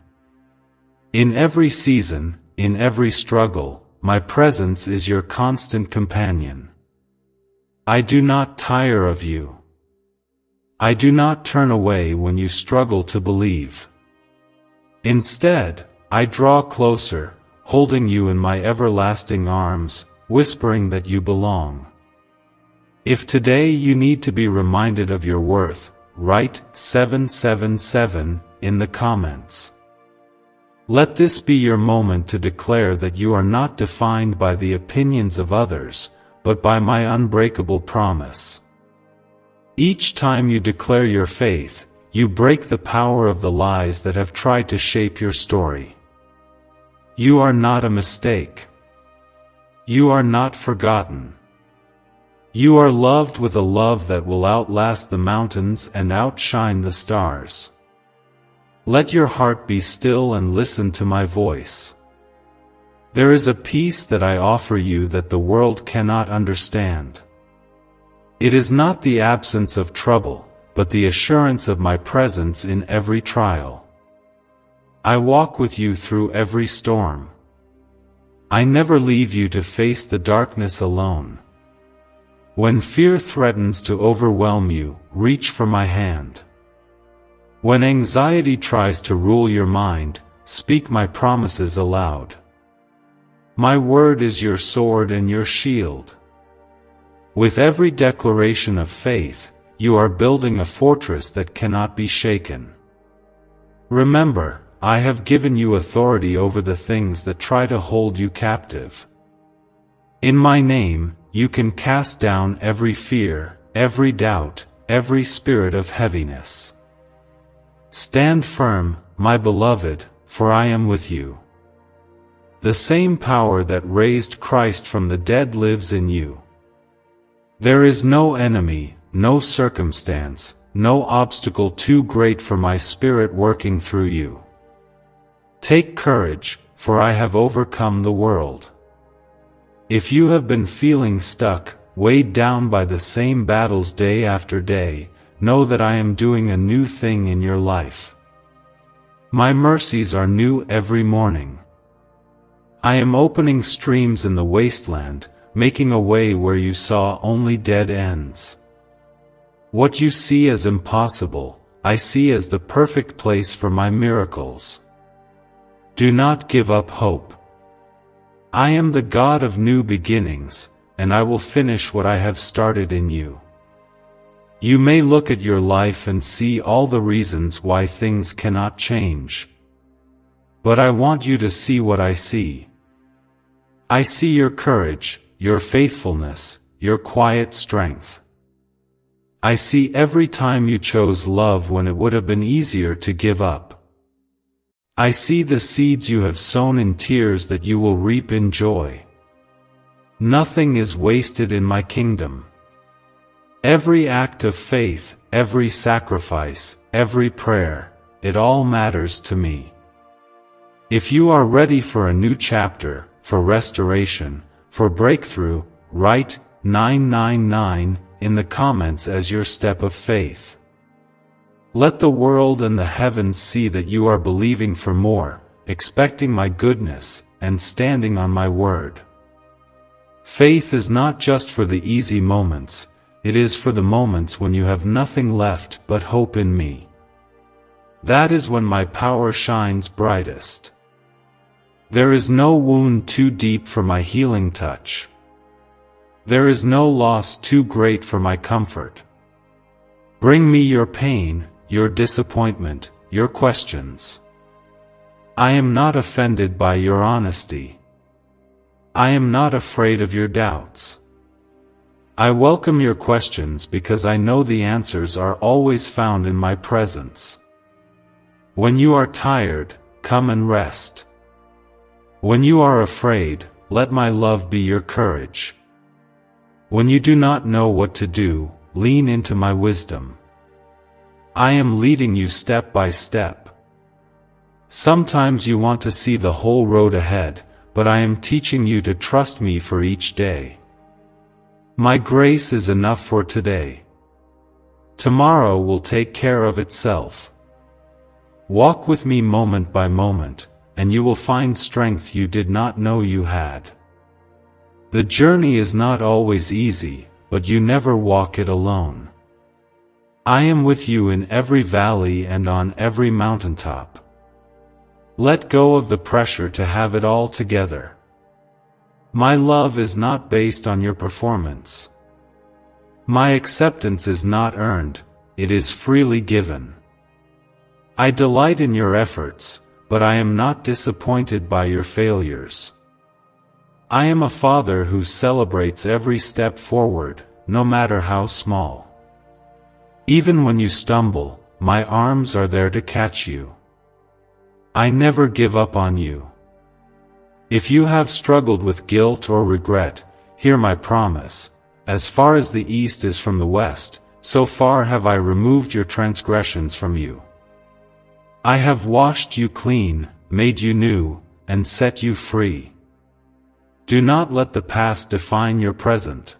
In every season, in every struggle, my presence is your constant companion. I do not tire of you. I do not turn away when you struggle to believe. Instead, I draw closer, holding you in my everlasting arms, whispering that you belong. If today you need to be reminded of your worth, write 777 in the comments. Let this be your moment to declare that you are not defined by the opinions of others, but by my unbreakable promise. Each time you declare your faith, you break the power of the lies that have tried to shape your story. You are not a mistake. You are not forgotten. You are loved with a love that will outlast the mountains and outshine the stars. Let your heart be still and listen to my voice. There is a peace that I offer you that the world cannot understand. It is not the absence of trouble, but the assurance of my presence in every trial. I walk with you through every storm. I never leave you to face the darkness alone. When fear threatens to overwhelm you, reach for my hand. When anxiety tries to rule your mind, speak my promises aloud. My word is your sword and your shield. With every declaration of faith, you are building a fortress that cannot be shaken. Remember, I have given you authority over the things that try to hold you captive. In my name, you can cast down every fear, every doubt, every spirit of heaviness. Stand firm, my beloved, for I am with you. The same power that raised Christ from the dead lives in you. There is no enemy, no circumstance, no obstacle too great for my Spirit working through you. Take courage, for I have overcome the world. If you have been feeling stuck, weighed down by the same battles day after day, know that I am doing a new thing in your life. My mercies are new every morning. I am opening streams in the wasteland, making a way where you saw only dead ends. What you see as impossible, I see as the perfect place for my miracles. Do not give up hope. I am the God of new beginnings, and I will finish what I have started in you. You may look at your life and see all the reasons why things cannot change. But I want you to see what I see. I see your courage, your faithfulness, your quiet strength. I see every time you chose love when it would have been easier to give up. I see the seeds you have sown in tears that you will reap in joy. Nothing is wasted in my kingdom. Every act of faith, every sacrifice, every prayer, it all matters to me. If you are ready for a new chapter, for restoration, for breakthrough, write 999 in the comments as your step of faith. Let the world and the heavens see that you are believing for more, expecting my goodness, and standing on my word. Faith is not just for the easy moments, it is for the moments when you have nothing left but hope in me. That is when my power shines brightest. There is no wound too deep for my healing touch. There is no loss too great for my comfort. Bring me your pain, your disappointment, your questions. I am not offended by your honesty. I am not afraid of your doubts. I welcome your questions because I know the answers are always found in my presence. When you are tired, come and rest. When you are afraid, let my love be your courage. When you do not know what to do, lean into my wisdom. I am leading you step by step. Sometimes you want to see the whole road ahead, but I am teaching you to trust me for each day. My grace is enough for today. Tomorrow will take care of itself. Walk with me moment by moment, and you will find strength you did not know you had. The journey is not always easy, but you never walk it alone. I am with you in every valley and on every mountaintop. Let go of the pressure to have it all together. My love is not based on your performance. My acceptance is not earned, it is freely given. I delight in your efforts, but I am not disappointed by your failures. I am a father who celebrates every step forward, no matter how small. Even when you stumble, my arms are there to catch you. I never give up on you. If you have struggled with guilt or regret, hear my promise. As far as the east is from the west, so far have I removed your transgressions from you. I have washed you clean, made you new, and set you free. Do not let the past define your present.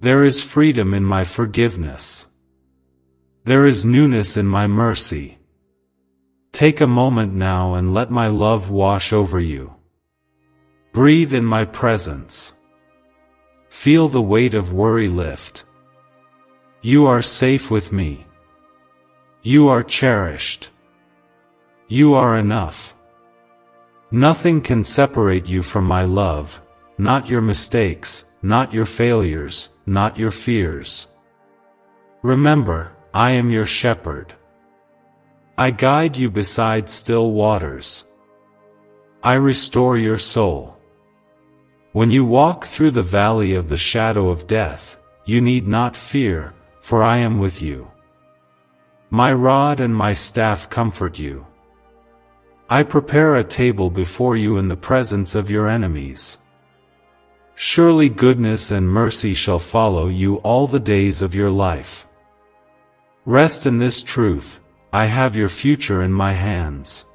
There is freedom in my forgiveness. There is newness in my mercy. Take a moment now and let my love wash over you. Breathe in my presence. Feel the weight of worry lift. You are safe with me. You are cherished. You are enough. Nothing can separate you from my love, not your mistakes, not your failures, not your fears. Remember, I am your shepherd. I guide you beside still waters. I restore your soul. When you walk through the valley of the shadow of death, you need not fear, for I am with you. My rod and my staff comfort you. I prepare a table before you in the presence of your enemies. Surely goodness and mercy shall follow you all the days of your life. Rest in this truth, I have your future in my hands.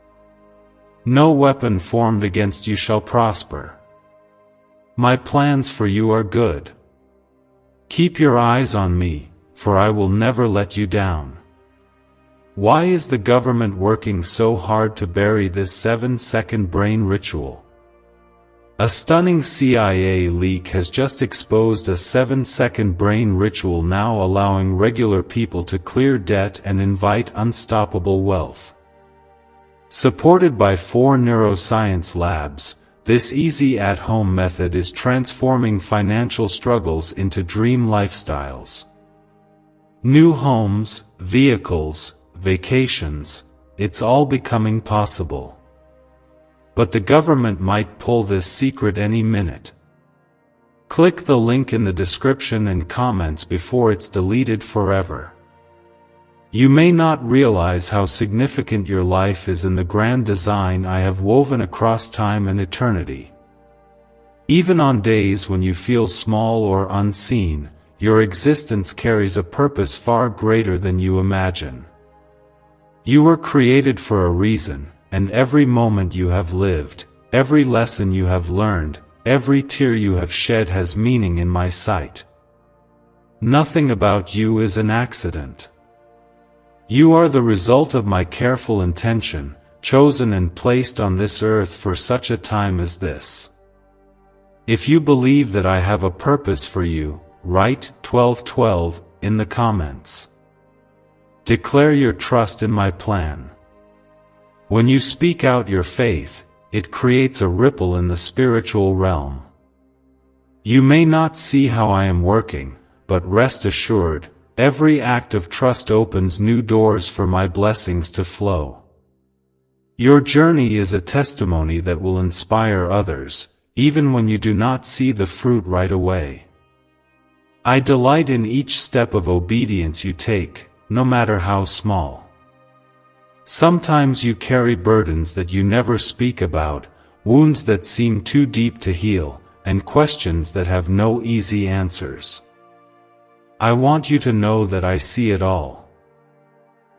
No weapon formed against you shall prosper. My plans for you are good. Keep your eyes on me, for I will never let you down. Why is the government working so hard to bury this 7-second brain ritual? A stunning CIA leak has just exposed a 7-second brain ritual now allowing regular people to clear debt and invite unstoppable wealth. Supported by 4 neuroscience labs, this easy at-home method is transforming financial struggles into dream lifestyles. New homes, vehicles, vacations, it's all becoming possible. But the government might pull this secret any minute. Click the link in the description and comments before it's deleted forever. You may not realize how significant your life is in the grand design I have woven across time and eternity. Even on days when you feel small or unseen, your existence carries a purpose far greater than you imagine. You were created for a reason, and every moment you have lived, every lesson you have learned, every tear you have shed has meaning in my sight. Nothing about you is an accident. You are the result of my careful intention, chosen and placed on this earth for such a time as this. If you believe that I have a purpose for you, write 1212 in the comments. Declare your trust in my plan. When you speak out your faith, it creates a ripple in the spiritual realm. You may not see how I am working, but rest assured, every act of trust opens new doors for my blessings to flow. Your journey is a testimony that will inspire others, even when you do not see the fruit right away. I delight in each step of obedience you take, no matter how small. Sometimes you carry burdens that you never speak about, wounds that seem too deep to heal, and questions that have no easy answers. I want you to know that I see it all.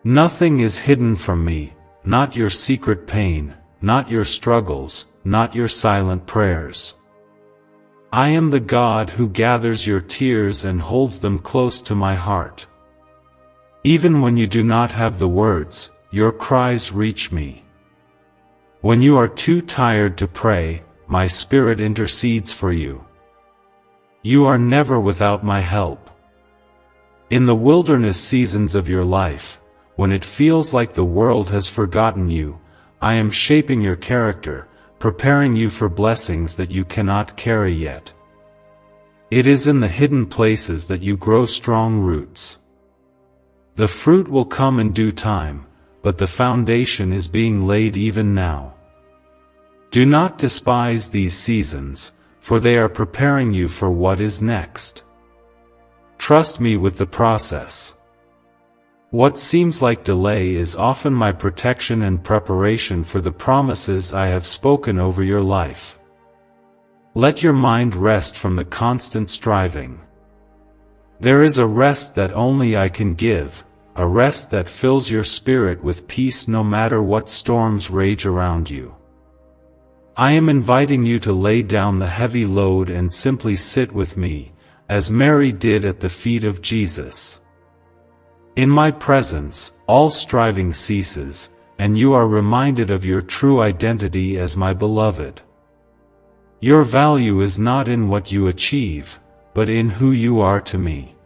Nothing is hidden from me, not your secret pain, not your struggles, not your silent prayers. I am the God who gathers your tears and holds them close to my heart. Even when you do not have the words, your cries reach me. When you are too tired to pray, my spirit intercedes for you. You are never without my help. In the wilderness seasons of your life, when it feels like the world has forgotten you, I am shaping your character, preparing you for blessings that you cannot carry yet. It is in the hidden places that you grow strong roots. The fruit will come in due time, but the foundation is being laid even now. Do not despise these seasons, for they are preparing you for what is next. Trust me with the process. What seems like delay is often my protection and preparation for the promises I have spoken over your life. Let your mind rest from the constant striving. There is a rest that only I can give, a rest that fills your spirit with peace no matter what storms rage around you. I am inviting you to lay down the heavy load and simply sit with me, as Mary did at the feet of Jesus. In my presence, all striving ceases, and you are reminded of your true identity as my beloved. Your value is not in what you achieve, but in who you are to me.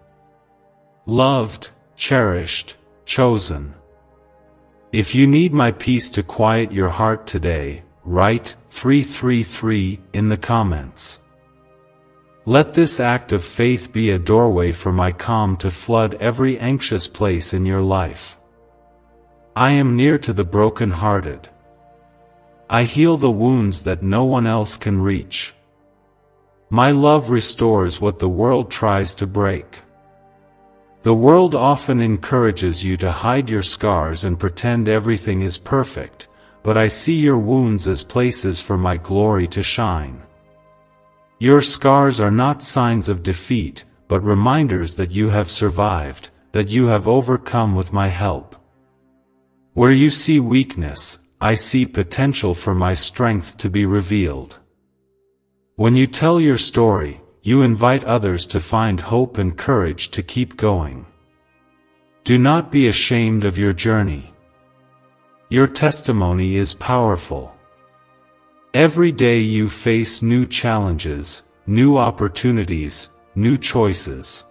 Loved, cherished, chosen. If you need my peace to quiet your heart today, write 333 in the comments. Let this act of faith be a doorway for my calm to flood every anxious place in your life. I am near to the broken-hearted. I heal the wounds that no one else can reach. My love restores what the world tries to break. The world often encourages you to hide your scars and pretend everything is perfect, but I see your wounds as places for my glory to shine. Your scars are not signs of defeat, but reminders that you have survived, that you have overcome with my help. Where you see weakness, I see potential for my strength to be revealed. When you tell your story, you invite others to find hope and courage to keep going. Do not be ashamed of your journey. Your testimony is powerful. Every day you face new challenges, new opportunities, new choices.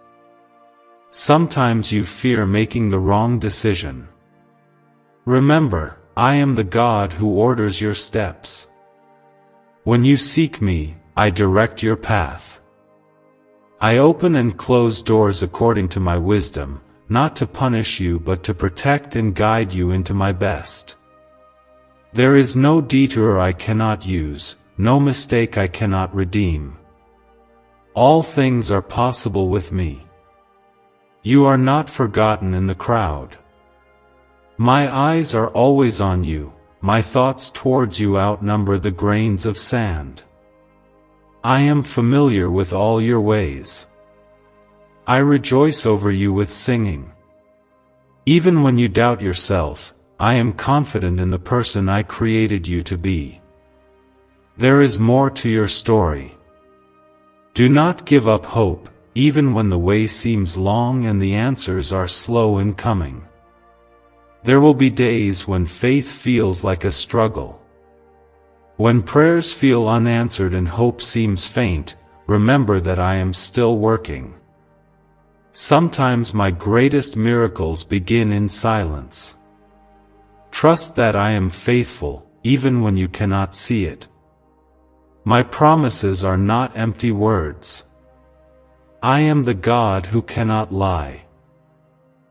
Sometimes you fear making the wrong decision. Remember, I am the God who orders your steps. When you seek me, I direct your path. I open and close doors according to my wisdom, not to punish you but to protect and guide you into my best. There is no detour I cannot use, no mistake I cannot redeem. All things are possible with me. You are not forgotten in the crowd. My eyes are always on you, my thoughts towards you outnumber the grains of sand. I am familiar with all your ways. I rejoice over you with singing. Even when you doubt yourself, I am confident in the person I created you to be. There is more to your story. Do not give up hope, even when the way seems long and the answers are slow in coming. There will be days when faith feels like a struggle. When prayers feel unanswered and hope seems faint, remember that I am still working. Sometimes my greatest miracles begin in silence. Trust that I am faithful, even when you cannot see it. My promises are not empty words. I am the God who cannot lie.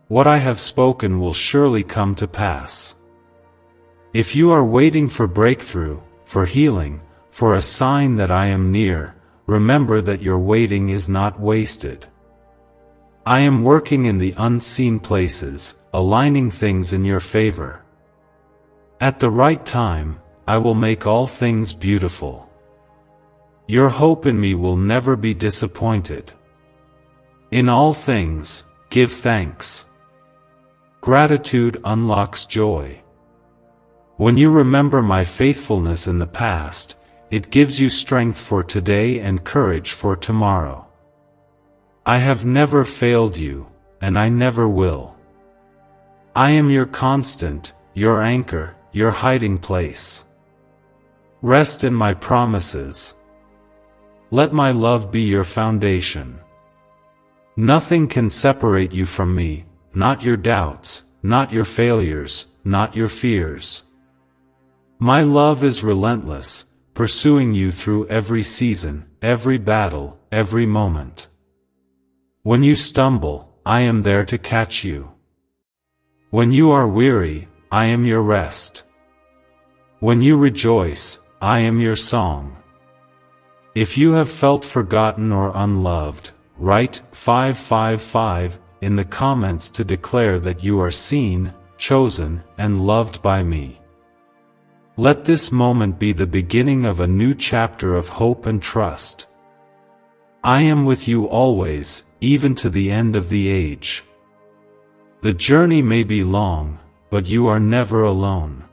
What I have spoken will surely come to pass. If you are waiting for breakthrough, for healing, for a sign that I am near, remember that your waiting is not wasted. I am working in the unseen places, aligning things in your favor. At the right time, I will make all things beautiful. Your hope in me will never be disappointed. In all things, give thanks. Gratitude unlocks joy. When you remember my faithfulness in the past, it gives you strength for today and courage for tomorrow. I have never failed you, and I never will. I am your constant, your anchor, your hiding place. Rest in my promises. Let my love be your foundation. Nothing can separate you from me, not your doubts, not your failures, not your fears. My love is relentless, pursuing you through every season, every battle, every moment. When you stumble, I am there to catch you. When you are weary, I am your rest. When you rejoice, I am your song. If you have felt forgotten or unloved, write 555 in the comments to declare that you are seen, chosen, and loved by me. Let this moment be the beginning of a new chapter of hope and trust. I am with you always, even to the end of the age. The journey may be long, but you are never alone.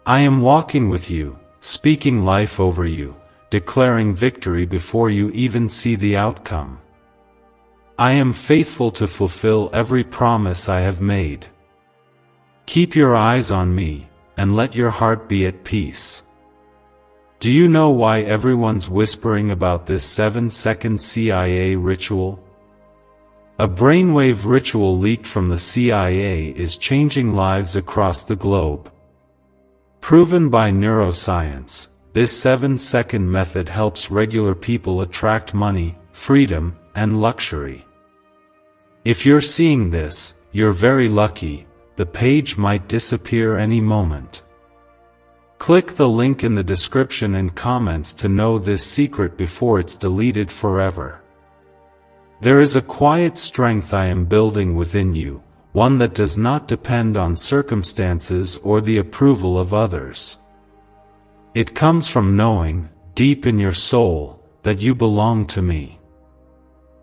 I am walking with you, speaking life over you, declaring victory before you even see the outcome. I am faithful to fulfill every promise I have made. Keep your eyes on me, and let your heart be at peace. Do you know why everyone's whispering about this 7-second CIA ritual? A brainwave ritual leaked from the CIA is changing lives across the globe. Proven by neuroscience, this 7-second method helps regular people attract money, freedom, and luxury. If you're seeing this, you're very lucky. The page might disappear any moment. Click the link in the description and comments to know this secret before it's deleted forever. There is a quiet strength I am building within you, one that does not depend on circumstances or the approval of others. It comes from knowing, deep in your soul, that you belong to me.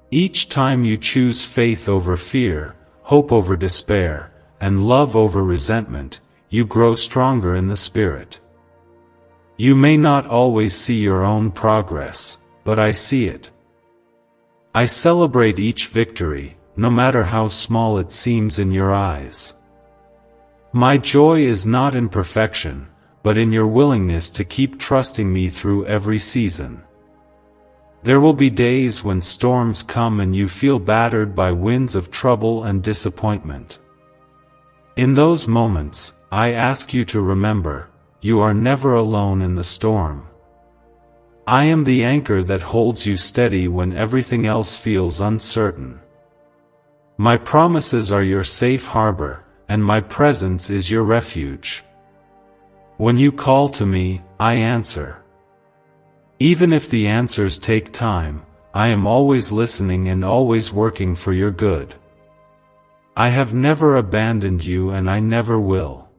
Each time you choose faith over fear, hope over despair, and love over resentment, you grow stronger in the spirit. You may not always see your own progress, but I see it. I celebrate each victory, no matter how small it seems in your eyes. My joy is not in perfection, but in your willingness to keep trusting me through every season. There will be days when storms come and you feel battered by winds of trouble and disappointment. In those moments, I ask you to remember, you are never alone in the storm. I am the anchor that holds you steady when everything else feels uncertain. My promises are your safe harbor, and my presence is your refuge. When you call to me, I answer. Even if the answers take time, I am always listening and always working for your good. I have never abandoned you and I never will.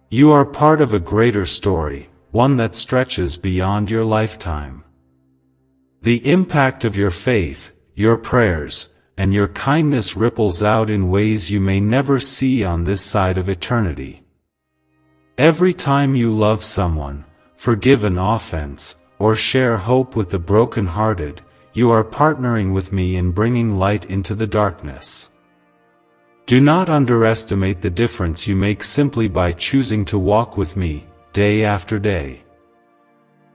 You are part of a greater story, one that stretches beyond your lifetime. The impact of your faith, your prayers, and your kindness ripples out in ways you may never see on this side of eternity. Every time you love someone, forgive an offense, or share hope with the broken-hearted, you are partnering with me in bringing light into the darkness. Do not underestimate the difference you make simply by choosing to walk with me, day after day.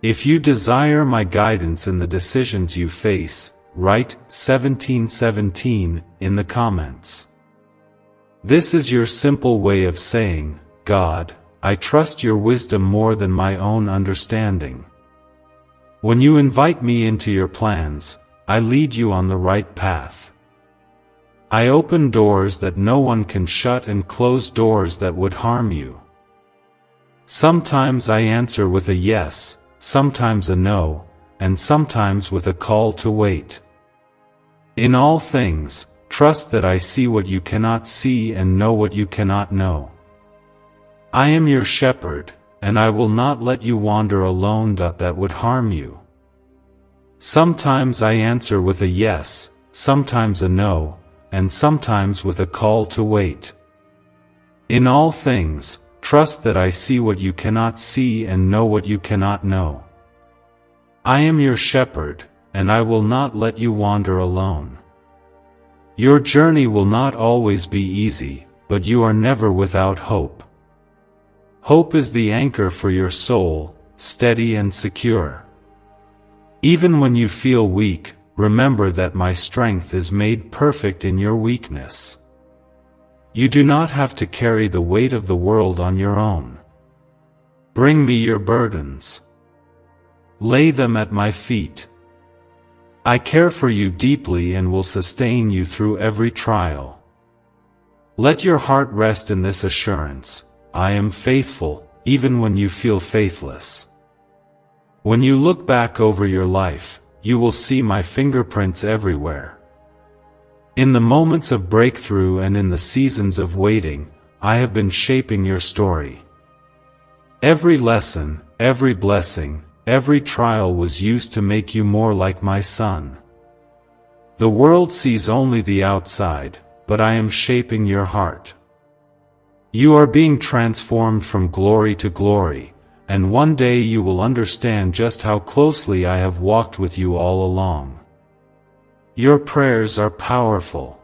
If you desire my guidance in the decisions you face, write 1717 in the comments. This is your simple way of saying, God, I trust your wisdom more than my own understanding. When you invite me into your plans, I lead you on the right path. I open doors that no one can shut and close doors that would harm you. Sometimes I answer with a yes, sometimes a no, and sometimes with a call to wait. In all things, trust that I see what you cannot see and know what you cannot know. I am your shepherd, and I will not let you wander alone that would harm you. Sometimes I answer with a yes, sometimes a no, and sometimes with a call to wait. In all things, trust that I see what you cannot see and know what you cannot know. I am your shepherd, and I will not let you wander alone. Your journey will not always be easy, but you are never without hope. Hope is the anchor for your soul, steady and secure. Even when you feel weak, remember that my strength is made perfect in your weakness. You do not have to carry the weight of the world on your own. Bring me your burdens. Lay them at my feet. I care for you deeply and will sustain you through every trial. Let your heart rest in this assurance, I am faithful, even when you feel faithless. When you look back over your life, you will see my fingerprints everywhere. In the moments of breakthrough and in the seasons of waiting, I have been shaping your story. Every lesson, every blessing, every trial was used to make you more like my son. The world sees only the outside, but I am shaping your heart. You are being transformed from glory to glory, and one day you will understand just how closely I have walked with you all along. Your prayers are powerful.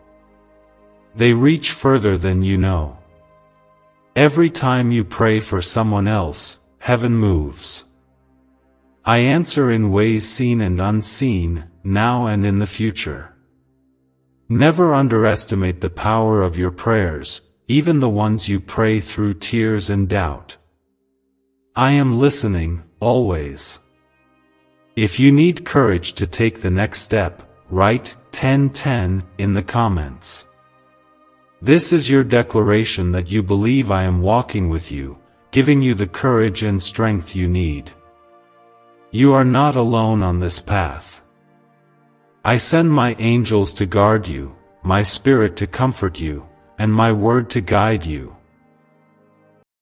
They reach further than you know. Every time you pray for someone else, heaven moves. I answer in ways seen and unseen, now and in the future. Never underestimate the power of your prayers, even the ones you pray through tears and doubt. I am listening, always. If you need courage to take the next step, write 1010 in the comments. This is your declaration that you believe I am walking with you, giving you the courage and strength you need. You are not alone on this path. I send my angels to guard you, my spirit to comfort you, and my word to guide you.